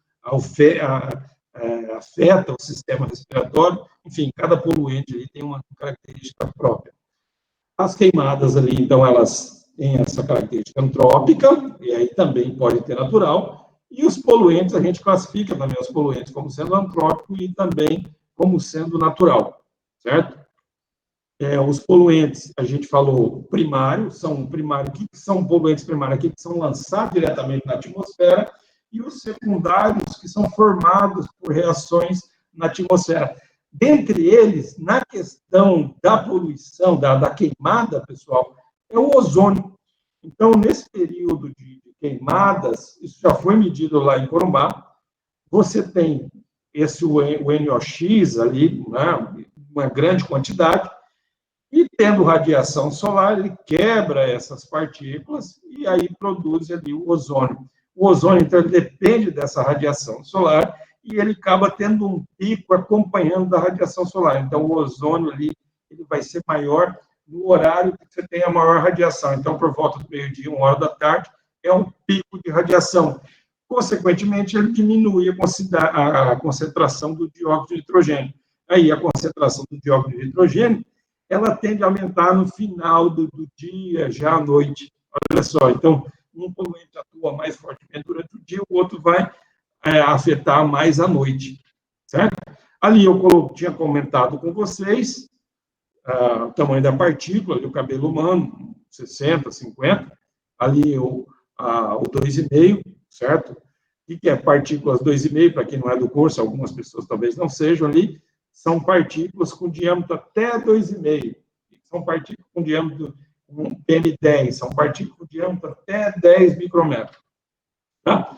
B: afeta o sistema respiratório, enfim, cada poluente ali tem uma característica própria. As queimadas ali, então, elas têm essa característica antrópica, e aí também pode ter natural, e os poluentes, a gente classifica também os poluentes como sendo antrópico e também como sendo natural, certo? Os poluentes, a gente falou primários, o que são poluentes primários? Aqui que são lançados diretamente na atmosfera, e os secundários, que são formados por reações na atmosfera. Dentre eles, na questão da poluição, da queimada, pessoal, é o ozônio. Então, nesse período de queimadas, isso já foi medido lá em Corumbá, você tem o NOx ali, né, uma grande quantidade, e tendo radiação solar, ele quebra essas partículas e aí produz ali o ozônio. O ozônio, então, ele depende dessa radiação solar e ele acaba tendo um pico acompanhando da radiação solar. Então, o ozônio ali, ele vai ser maior no horário que você tem a maior radiação. Então, por volta do meio-dia, 13h, é um pico de radiação. Consequentemente, ele diminui a concentração do dióxido de nitrogênio. Aí, a concentração do dióxido de nitrogênio, ela tende a aumentar no final do dia, já à noite. Olha só, então, um poluente atua mais fortemente durante o dia, o outro vai afetar mais à noite, certo? Ali eu tinha comentado com vocês o tamanho da partícula, do cabelo humano, 60, 50, ali o 2,5, certo? O que é partículas 2,5, para quem não é do curso, algumas pessoas talvez não sejam ali, são partículas com diâmetro até 2,5, são partículas com diâmetro PM10, são partículas com diâmetro até 10 micrômetros. Tá?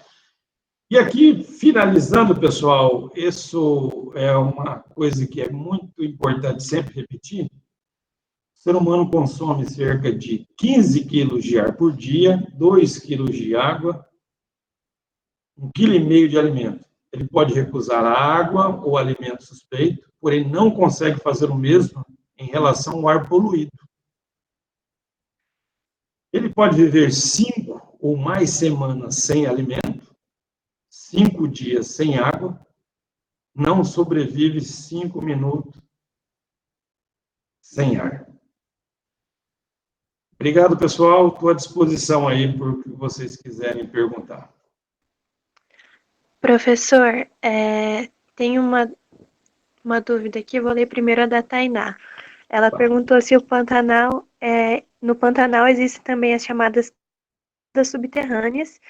B: E aqui, finalizando, pessoal, isso é uma coisa que é muito importante sempre repetir. O ser humano consome cerca de 15 quilos de ar por dia, 2 quilos de água, 1,5 kg de alimento. Ele pode recusar a água ou alimento suspeito, porém não consegue fazer o mesmo em relação ao ar poluído. Ele pode viver 5 ou mais semanas sem alimento, 5 dias sem água, não sobrevive 5 minutos sem ar. Obrigado, pessoal. Estou à disposição aí por o que vocês quiserem perguntar.
A: Professor, tem uma dúvida aqui, vou ler primeiro a da Tainá. Ela perguntou se no Pantanal existem também as chamadas subterrâneas,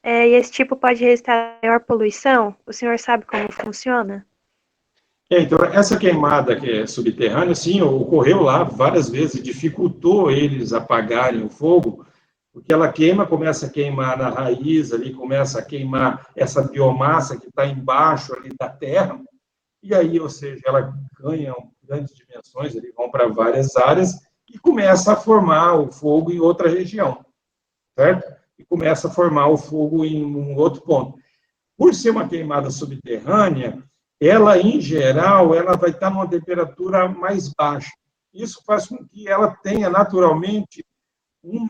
A: e esse tipo pode restar maior poluição? O senhor sabe como funciona?
B: Então, essa queimada que é subterrânea, sim, ocorreu lá várias vezes, dificultou eles apagarem o fogo, porque ela começa a queimar na raiz, ali começa a queimar essa biomassa que está embaixo ali da terra, e aí, ou seja, ela ganha grandes dimensões, eles vão para várias áreas e começa a formar o fogo em outra região, certo? E começa a formar o fogo em um outro ponto. Por ser uma queimada subterrânea, ela, em geral, ela vai estar numa temperatura mais baixa. Isso faz com que ela tenha, naturalmente,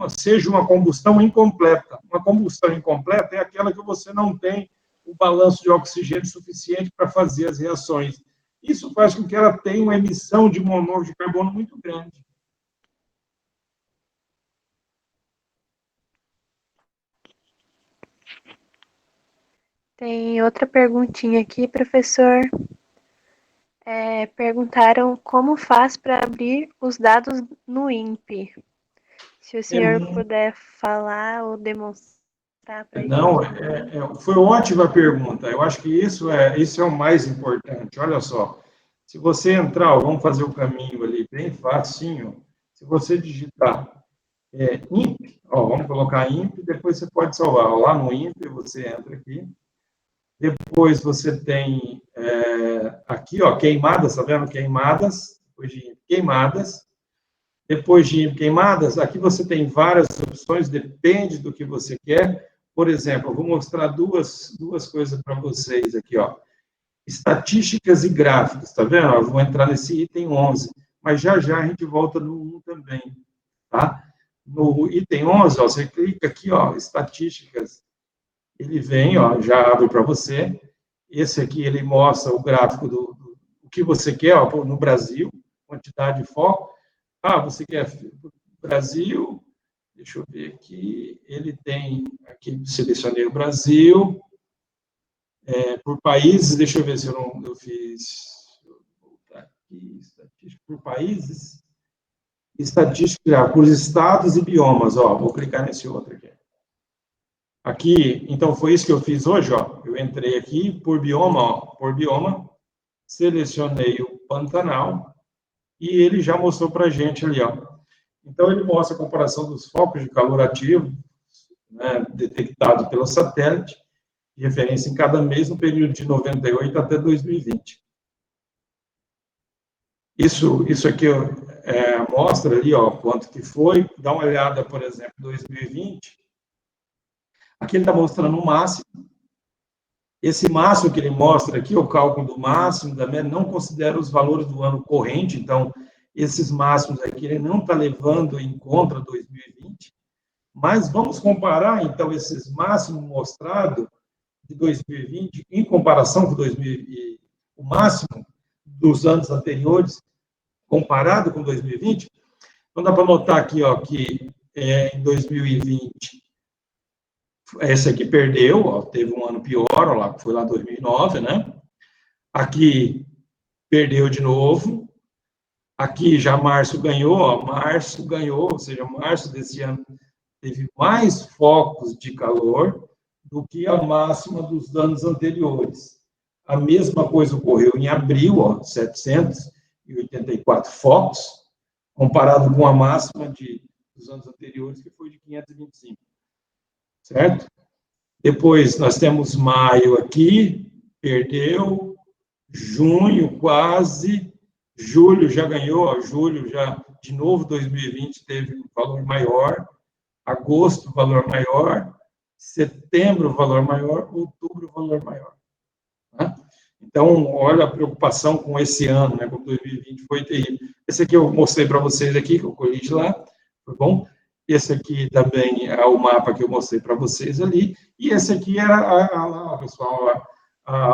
B: seja uma combustão incompleta. Uma combustão incompleta é aquela que você não tem o balanço de oxigênio suficiente para fazer as reações. Isso faz com que ela tenha uma emissão de monóxido de carbono muito grande.
A: Tem outra perguntinha aqui, professor. Perguntaram como faz para abrir os dados no INPE. Se o senhor puder falar ou demonstrar para a gente.
B: Não, foi ótima a pergunta. Eu acho que isso é o mais importante. Olha só, se você entrar, vamos fazer o caminho ali bem facinho. Se você digitar INPE, vamos colocar INPE, depois você pode salvar. Lá no INPE, você entra aqui. Depois você tem aqui, queimadas, tá vendo? Queimadas, depois de INPE, queimadas. Depois de queimadas, aqui você tem várias opções, depende do que você quer. Por exemplo, eu vou mostrar duas coisas para vocês aqui, estatísticas e gráficos, tá vendo? Eu vou entrar nesse item 11, mas já a gente volta no 1 também, tá? No item 11, você clica aqui, estatísticas, ele vem, já abre para você. Esse aqui, ele mostra o gráfico do que você quer, no Brasil, quantidade de foco. Você quer Brasil, deixa eu ver aqui, ele tem, aqui selecionei o Brasil, por países, deixa eu ver se eu fiz, vou voltar aqui, estatística por países, estatística por estados e biomas, vou clicar nesse outro aqui. Aqui, então, foi isso que eu fiz hoje, eu entrei aqui por bioma, selecionei o Pantanal, e ele já mostrou para a gente ali, Então, ele mostra a comparação dos focos de calor ativo, né, detectado pelo satélite, de referência em cada mês, no período de 98 até 2020. Isso aqui mostra ali, quanto que foi. Dá uma olhada, por exemplo, 2020. Aqui ele está mostrando o máximo. Esse máximo que ele mostra aqui, o cálculo do máximo, também não considera os valores do ano corrente, então, esses máximos aqui, ele não está levando em conta 2020, mas vamos comparar, então, esses máximos mostrados de 2020, em comparação com o máximo dos anos anteriores, comparado com 2020, então dá para notar aqui, que em 2020, esse aqui perdeu, teve um ano pior, foi lá 2009, né? Aqui perdeu de novo. Aqui já março ganhou, ou seja, março desse ano teve mais focos de calor do que a máxima dos anos anteriores. A mesma coisa ocorreu em abril, 784 focos, comparado com a máxima dos anos anteriores, que foi de 525. Certo? Depois, nós temos maio aqui, perdeu, junho quase, julho já ganhou, julho já, de novo, 2020 teve um valor maior, agosto, valor maior, setembro, valor maior, outubro, valor maior. Tá? Então, olha a preocupação com esse ano, né, com 2020 foi terrível. Esse aqui eu mostrei para vocês aqui, que eu colhi de lá, foi bom? Esse aqui também é o mapa que eu mostrei para vocês ali. E esse aqui era, pessoal,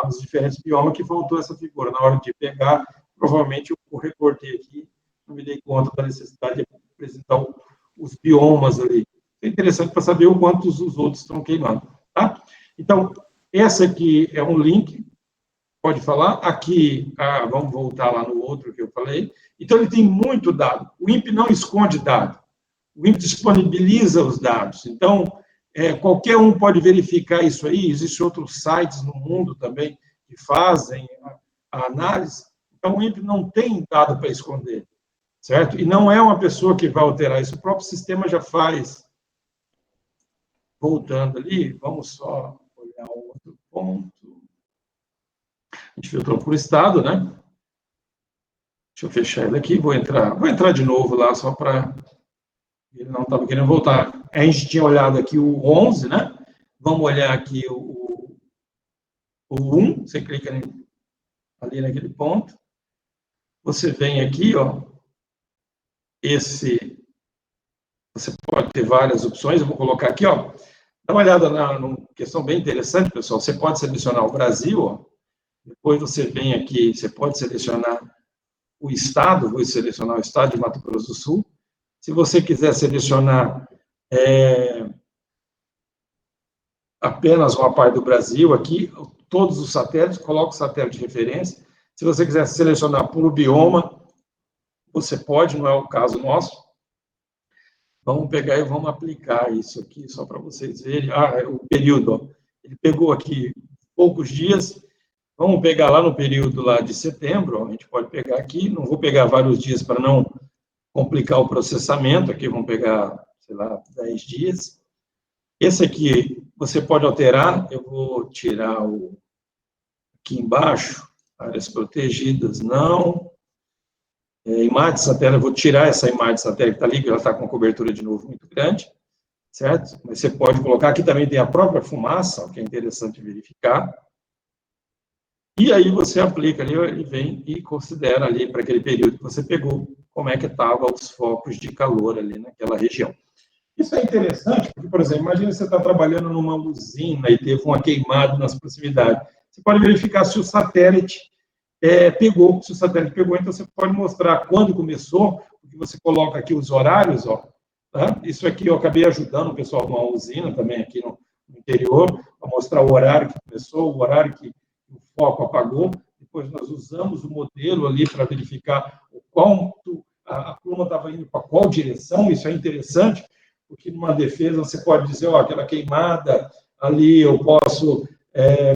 B: os diferentes biomas que faltou essa figura. Na hora de pegar, provavelmente eu recortei aqui, não me dei conta da necessidade de apresentar os biomas ali. É interessante para saber o quantos os outros estão queimando. Tá? Então, esse aqui é um link, pode falar. Aqui, vamos voltar lá no outro que eu falei. Então, ele tem muito dado. O INPE não esconde dado. O INPE disponibiliza os dados. Então, qualquer um pode verificar isso aí. Existem outros sites no mundo também que fazem a análise. Então, o INPE não tem dado para esconder, certo? E não é uma pessoa que vai alterar isso. O próprio sistema já faz. Voltando ali, vamos só olhar um outro ponto. A gente filtrou por estado, né? Deixa eu fechar ele aqui. Vou entrar de novo lá, só para... Ele não estava querendo voltar. A gente tinha olhado aqui o 11, né? Vamos olhar aqui o 1. Você clica ali naquele ponto. Você vem aqui, ó. Você pode ter várias opções. Eu vou colocar aqui, ó. Dá uma olhada numa questão bem interessante, pessoal. Você pode selecionar o Brasil, ó. Depois você vem aqui, você pode selecionar o estado. Vou selecionar o estado de Mato Grosso do Sul. Se você quiser selecionar apenas uma parte do Brasil, aqui, todos os satélites, coloca o satélite de referência. Se você quiser selecionar por bioma, você pode, não é o caso nosso. Vamos pegar e vamos aplicar isso aqui, só para vocês verem. O período, ó. Ele pegou aqui poucos dias. Vamos pegar lá no período lá de setembro, ó. A gente pode pegar aqui, não vou pegar vários dias para não complicar o processamento, aqui vamos pegar, sei lá, 10 dias. Esse aqui, você pode alterar, eu vou tirar aqui embaixo, áreas protegidas, não. Imagem de satélite, eu vou tirar essa imagem de satélite que está ali, que ela está com cobertura de novo muito grande, certo? Mas você pode colocar, aqui também tem a própria fumaça, que é interessante verificar. E aí você aplica ali, ele vem e considera ali, para aquele período que você pegou, como é que estavam os focos de calor ali naquela região. Isso é interessante, porque, por exemplo, imagina você está trabalhando numa usina e teve uma queimada nas proximidades. Você pode verificar se o satélite pegou. Se o satélite pegou, então você pode mostrar quando começou, porque você coloca aqui os horários, ó. Tá? Isso aqui eu acabei ajudando o pessoal de uma usina também aqui no interior, a mostrar o horário que começou, o horário que o foco apagou. Depois nós usamos o modelo ali para verificar o quanto a turma estava indo para qual direção. Isso é interessante, porque numa defesa você pode dizer, ó, aquela queimada ali eu posso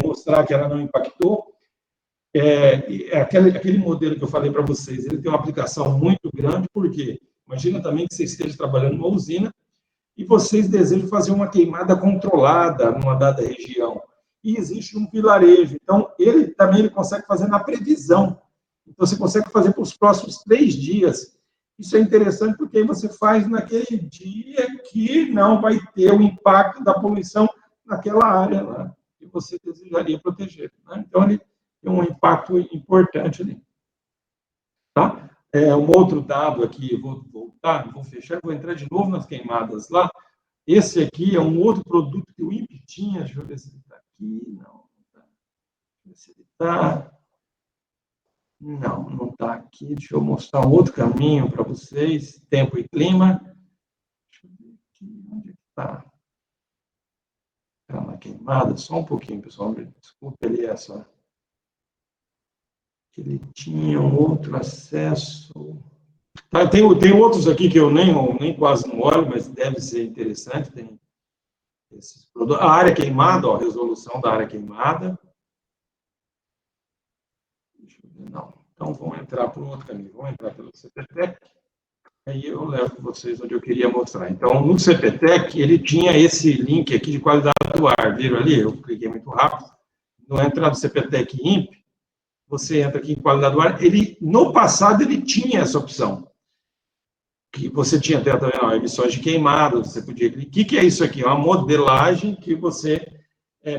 B: mostrar que ela não impactou. Aquele modelo que eu falei para vocês, ele tem uma aplicação muito grande, porque imagina também que você esteja trabalhando numa usina e vocês desejam fazer uma queimada controlada numa dada região. E existe um vilarejo. Então, ele também consegue fazer na previsão. Então, você consegue fazer para os próximos 3 dias. Isso é interessante porque aí você faz naquele dia que não vai ter o impacto da poluição naquela área lá que você desejaria proteger. Né? Então, ele tem um impacto importante ali. Tá? Um outro dado aqui, eu vou voltar, vou fechar, vou entrar de novo nas queimadas lá. Esse aqui é um outro produto que o INPE tinha, deixa eu ver se ele está aqui, não está. Deixa eu ver se ele está. Não está aqui. Deixa eu mostrar um outro caminho para vocês. Tempo e clima. Deixa eu ver aqui, onde está? Está na queimada, só um pouquinho, pessoal. Desculpa ele essa. Ele tinha um outro acesso. Tá, tem outros aqui que eu nem quase não olho, mas deve ser interessante. Tem esses produtos. A área queimada, ó, resolução da área queimada. Deixa eu ver, não. Então, vamos entrar por outro caminho. Vamos entrar pelo CPTEC. Aí eu levo vocês onde eu queria mostrar. Então, no CPTEC, ele tinha esse link aqui de qualidade do ar. Viram ali? Eu cliquei muito rápido. No entrar do CPTEC INPE, você entra aqui em qualidade do ar. No passado, ele tinha essa opção. Que você tinha até também, ó, emissões de queimado, você podia... O que é isso aqui? É uma modelagem que você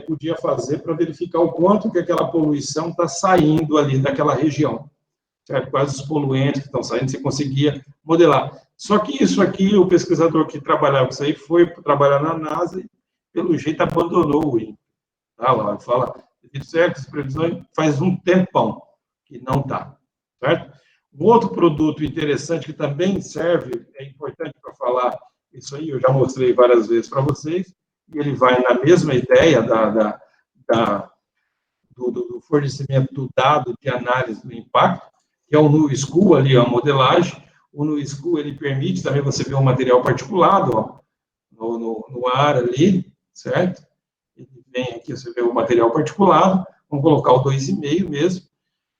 B: podia fazer para verificar o quanto que aquela poluição está saindo ali daquela região. Certo? Quais os poluentes que estão saindo, você conseguia modelar. Só que isso aqui, o pesquisador que trabalhava com isso aí foi trabalhar na NASA e, pelo jeito, abandonou o INPE. Tá lá, fala, devido certas previsões, faz um tempão que não está, certo? Um outro produto interessante que também serve, é importante para falar isso aí, eu já mostrei várias vezes para vocês, e ele vai na mesma ideia do fornecimento do dado de análise do impacto, que é o NuSchool ali, a modelagem. O NuSchool, ele permite também você ver o material particulado, ó, no ar ali, certo? Ele vem aqui, você vê o material particulado, vamos colocar o 2,5 mesmo.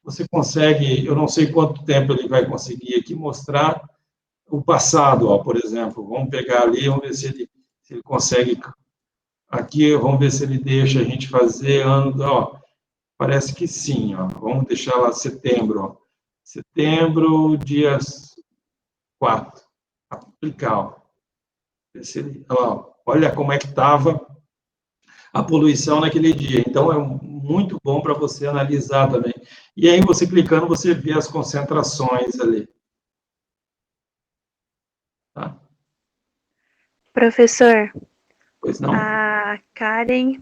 B: Você consegue, eu não sei quanto tempo ele vai conseguir aqui mostrar o passado, ó, por exemplo. Vamos pegar ali, vamos ver se ele consegue. Aqui, vamos ver se ele deixa a gente fazer ano, ó, parece que sim, ó. Vamos deixar lá setembro, ó. Setembro, dia 4. Aplicar, ó. Ó, olha como é que estava a poluição naquele dia. Então, é muito bom para você analisar também. E aí, você clicando, você vê as concentrações ali. Tá?
A: Professor,
B: Pois não?
A: a Karen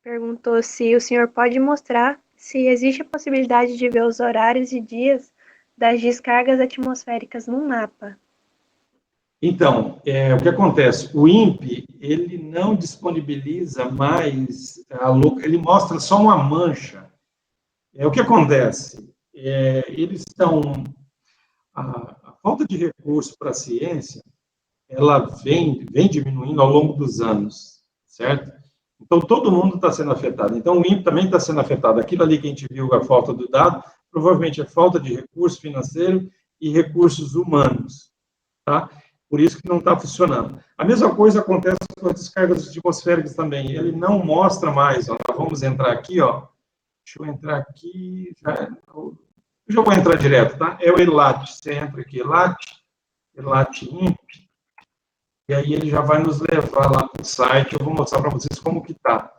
A: perguntou se o senhor pode mostrar se existe a possibilidade de ver os horários e dias das descargas atmosféricas no mapa.
B: Então, o que acontece? O INPE, ele não disponibiliza mais, ele mostra só uma mancha. O que acontece? Eles estão... A falta de recurso para a ciência, ela vem diminuindo ao longo dos anos, certo? Então, todo mundo está sendo afetado. Então, o INPE também está sendo afetado. Aquilo ali que a gente viu, a falta do dado, provavelmente é falta de recurso financeiro e recursos humanos, tá? Por isso que não está funcionando. A mesma coisa acontece com as descargas atmosféricas também. Ele não mostra mais. Ó, nós vamos entrar aqui, ó. Deixa eu entrar aqui. Eu já vou entrar direto, tá? É o ELAT. Você entra aqui, ELAT INPE, e aí ele já vai nos levar lá para o site. Eu vou mostrar para vocês como que está.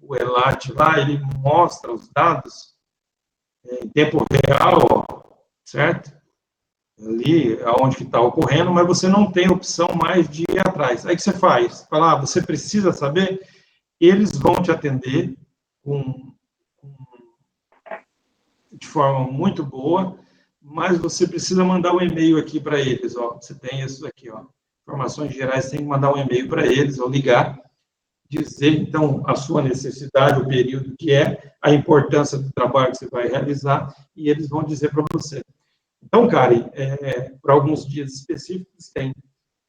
B: O ELAT lá, ele mostra os dados em tempo real, ó, certo? Ali, aonde que está ocorrendo, mas você não tem opção mais de ir atrás. Aí o que você faz? Fala, você precisa saber, eles vão te atender de forma muito boa, mas você precisa mandar um e-mail aqui para eles, ó. Você tem isso aqui, ó. Informações gerais, você tem que mandar um e-mail para eles, ou ligar, dizer, então, a sua necessidade, o período que é, a importância do trabalho que você vai realizar, e eles vão dizer para você. Então, Karen, para alguns dias específicos, tem.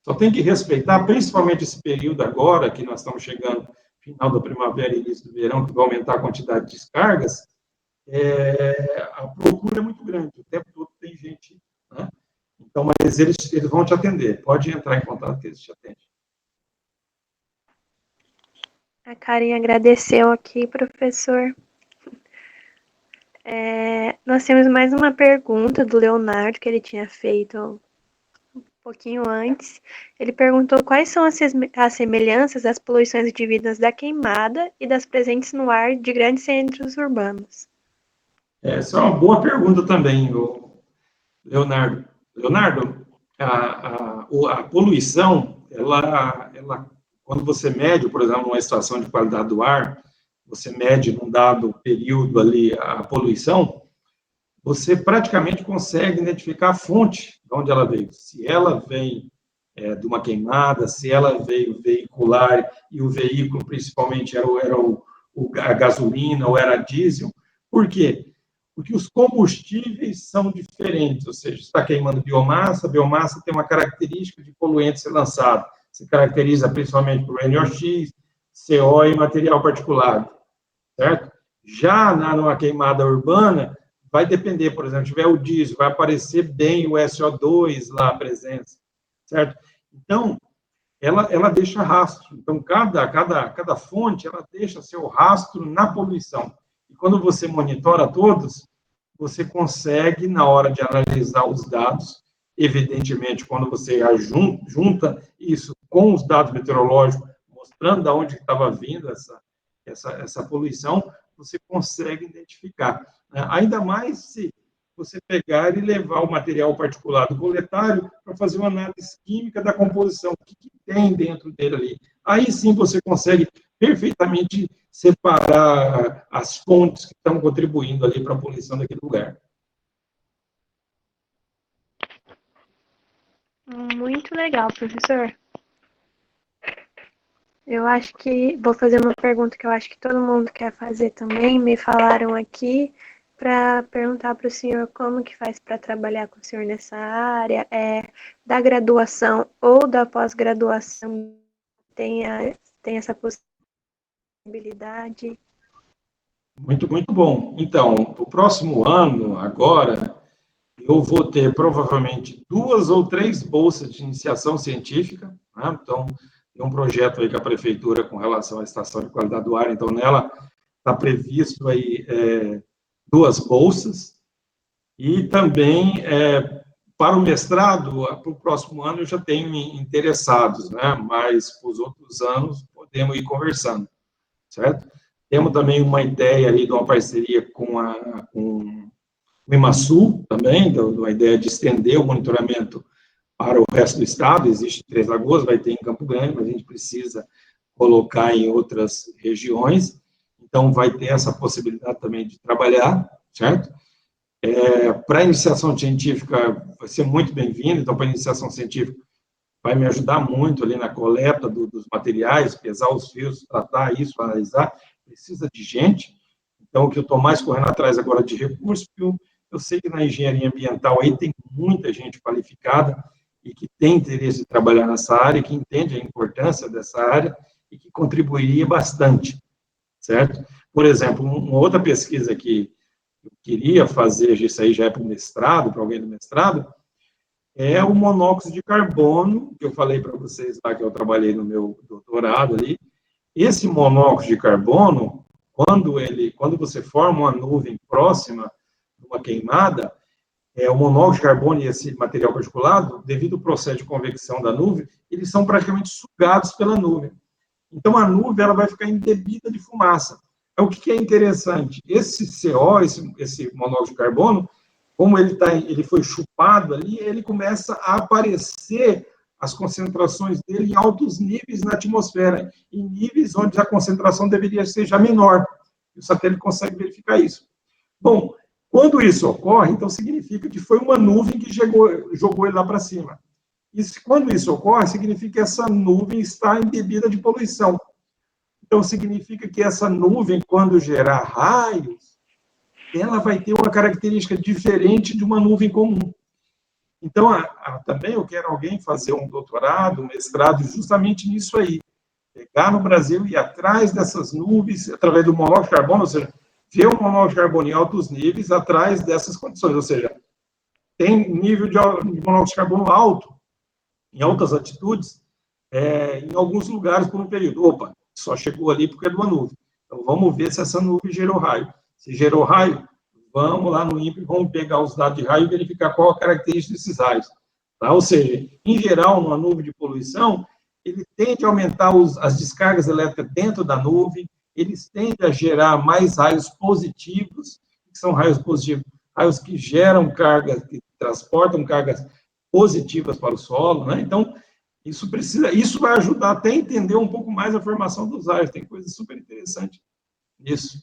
B: Só tem que respeitar, principalmente esse período agora, que nós estamos chegando, final da primavera e início do verão, que vai aumentar a quantidade de descargas, a procura é muito grande, o tempo todo tem gente, né? Então, mas eles vão te atender, pode entrar em contato que eles te atendem.
A: A Karen agradeceu aqui, professor. Nós temos mais uma pergunta do Leonardo, que ele tinha feito um pouquinho antes. Ele perguntou quais são as semelhanças das poluições devidas da queimada e das presentes no ar de grandes centros urbanos.
B: Essa é uma boa pergunta também, Leonardo. Leonardo, a poluição, ela, quando você mede, por exemplo, uma estação de qualidade do ar, você mede num dado período ali a poluição, você praticamente consegue identificar a fonte de onde ela veio. Se ela vem de uma queimada, se ela veio veicular, e o veículo principalmente era a gasolina ou era a diesel. Por quê? Porque os combustíveis são diferentes, ou seja, está queimando biomassa, a biomassa tem uma característica de poluente ser lançado, se caracteriza principalmente por NOx, CO e material particulado, certo? Já numa queimada urbana, vai depender, por exemplo, se tiver o diesel, vai aparecer bem o SO2 lá, a presença, certo? Então, ela deixa rastro. Então, cada fonte, ela deixa seu rastro na poluição. E quando você monitora todos, você consegue, na hora de analisar os dados, evidentemente, quando você junta isso com os dados meteorológicos, mostrando de onde estava vindo essa poluição, você consegue identificar. Ainda mais se você pegar e levar o material particulado coletário para fazer uma análise química da composição, o que tem dentro dele ali. Aí sim você consegue perfeitamente separar as fontes que estão contribuindo ali para a poluição daquele lugar.
A: Muito legal, professor. Eu acho que vou fazer uma pergunta que eu acho que todo mundo quer fazer também. Me falaram aqui para perguntar para o senhor como que faz para trabalhar com o senhor nessa área, da graduação ou da pós-graduação tem essa possibilidade.
B: Muito, muito bom. Então, o próximo ano, agora, eu vou ter provavelmente 2 ou 3 bolsas de iniciação científica, né? Então, tem um projeto aí com a prefeitura com relação à estação de qualidade do ar, então nela está previsto aí 2 bolsas, e também para o mestrado, para o próximo ano eu já tenho interessados, né? Mas para os outros anos podemos ir conversando, certo? Temos também uma ideia ali de uma parceria com o IMASU também, de uma ideia de estender o monitoramento para o resto do estado. Existe em Três Lagoas, vai ter em Campo Grande, mas a gente precisa colocar em outras regiões. Então, vai ter essa possibilidade também de trabalhar, certo? Para a iniciação científica, vai ser muito bem-vindo. Então, para a iniciação científica, vai me ajudar muito ali na coleta dos materiais, pesar os fios, tratar isso, analisar. Precisa de gente. Então, o que eu estou mais correndo atrás agora de recursos, porque eu sei que na engenharia ambiental aí tem muita gente qualificada e que tem interesse de trabalhar nessa área, que entende a importância dessa área e que contribuiria bastante, certo? Por exemplo, uma outra pesquisa que eu queria fazer, isso aí já é para o mestrado, para alguém do mestrado, é o monóxido de carbono, que eu falei para vocês lá, que eu trabalhei no meu doutorado ali. Esse monóxido de carbono, quando você forma uma nuvem próxima de uma queimada, o monóxido de carbono e esse material particulado, devido ao processo de convecção da nuvem, eles são praticamente sugados pela nuvem. Então, a nuvem ela vai ficar embebida de fumaça. O que é interessante? Esse CO, esse monóxido de carbono, como ele foi chupado ali, ele começa a aparecer as concentrações dele em altos níveis na atmosfera, em níveis onde a concentração deveria ser já menor. O satélite consegue verificar isso. Bom, quando isso ocorre, então significa que foi uma nuvem que jogou ele lá para cima. Quando isso ocorre, significa que essa nuvem está embebida de poluição. Então, significa que essa nuvem, quando gerar raios, ela vai ter uma característica diferente de uma nuvem comum. Então, também eu quero alguém fazer um doutorado, um mestrado, justamente nisso aí. Pegar no Brasil e ir atrás dessas nuvens, através do monóxido de carbono, ou seja, ver o monóxido de carbono em altos níveis, atrás dessas condições. Ou seja, tem nível de monóxido de carbono alto, em altas altitudes, em alguns lugares por um período. Opa, só chegou ali porque é de uma nuvem. Então, vamos ver se essa nuvem gerou raio. Se gerou raio, vamos lá no INPE, vamos pegar os dados de raio e verificar qual a característica desses raios. Tá? Ou seja, em geral, uma nuvem de poluição, ele tende a aumentar as descargas elétricas dentro da nuvem, eles tendem a gerar mais raios positivos, que são raios positivos, raios que geram cargas, que transportam cargas positivas para o solo, né? Então, isso vai ajudar até a entender um pouco mais a formação dos raios, tem coisa super interessante nisso.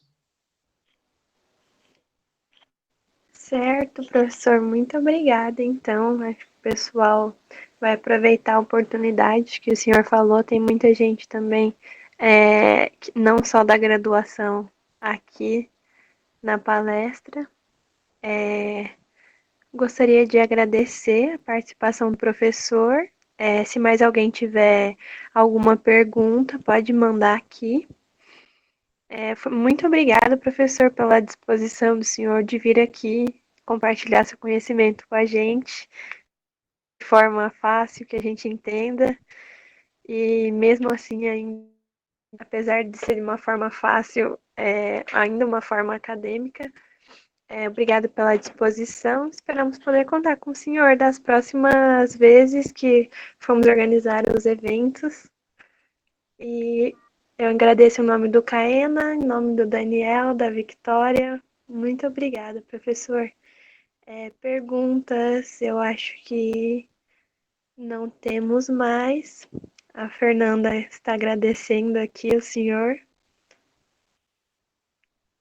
A: Certo, professor, muito obrigada. Então, acho que o pessoal vai aproveitar a oportunidade que o senhor falou. Tem muita gente também, não só da graduação, aqui na palestra. Gostaria de agradecer a participação do professor. Se mais alguém tiver alguma pergunta, pode mandar aqui. Muito obrigada, professor, pela disposição do senhor de vir aqui compartilhar seu conhecimento com a gente de forma fácil, que a gente entenda. E mesmo assim, apesar de ser de uma forma fácil, ainda uma forma acadêmica. Obrigada pela disposição. Esperamos poder contar com o senhor das próximas vezes que formos organizar os eventos. E eu agradeço em nome do Caena, em nome do Daniel, da Victória. Muito obrigada, professor. Perguntas, eu acho que não temos mais. A Fernanda está agradecendo aqui o senhor.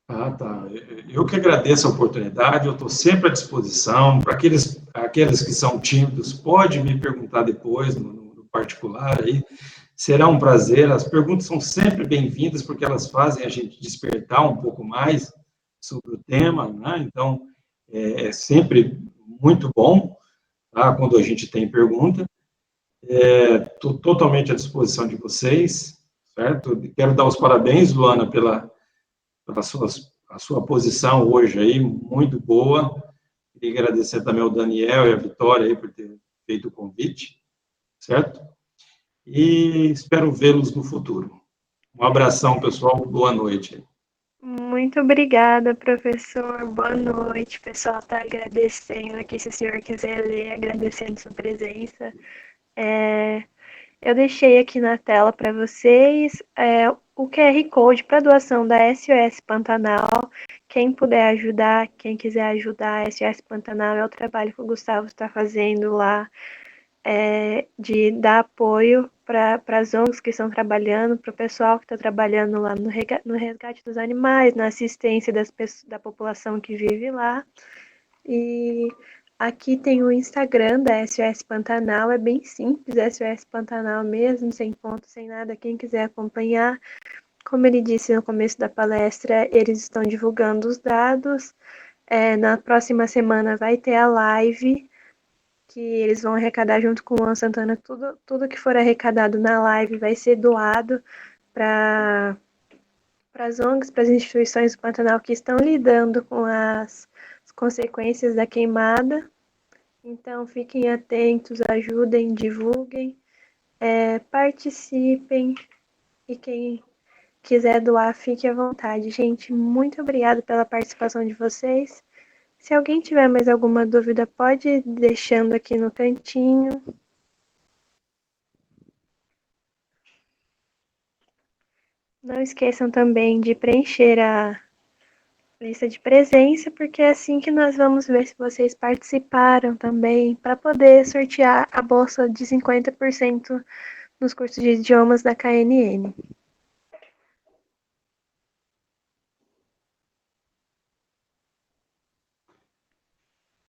B: Ah, tá. Eu que agradeço a oportunidade, eu estou sempre à disposição. Para aqueles que são tímidos, pode me perguntar depois, no particular aí. Será um prazer. As perguntas são sempre bem-vindas, porque elas fazem a gente despertar um pouco mais sobre o tema, né? Então, é sempre muito bom, tá? Quando a gente tem pergunta. Estou totalmente à disposição de vocês, certo? Quero dar os parabéns, Luana, pela a sua posição hoje aí, muito boa. Queria agradecer também ao Daniel e à Vitória aí por ter feito o convite, certo? E espero vê-los no futuro. Um abração, pessoal. Boa noite.
A: Muito obrigada, professor. Boa noite. O pessoal está agradecendo aqui, se o senhor quiser ler, agradecendo sua presença. Eu deixei aqui na tela para vocês o QR Code para doação da SOS Pantanal. Quem puder ajudar, quem quiser ajudar a SOS Pantanal, é o trabalho que o Gustavo está fazendo lá, de dar apoio para as ONGs que estão trabalhando, para o pessoal que está trabalhando lá no resgate dos animais, na assistência da população que vive lá. E aqui tem o Instagram da SOS Pantanal, é bem simples, SOS Pantanal mesmo, sem ponto, sem nada. Quem quiser acompanhar, como ele disse no começo da palestra, eles estão divulgando os dados. Na próxima semana vai ter a live, que eles vão arrecadar junto com o Luan Santana. Tudo que for arrecadado na live vai ser doado para as ONGs, para as instituições do Pantanal que estão lidando com as consequências da queimada. Então, fiquem atentos, ajudem, divulguem, participem e quem quiser doar, fique à vontade. Gente, muito obrigada pela participação de vocês. Se alguém tiver mais alguma dúvida, pode ir deixando aqui no cantinho. Não esqueçam também de preencher a lista de presença, porque é assim que nós vamos ver se vocês participaram também, para poder sortear a bolsa de 50% nos cursos de idiomas da KNN.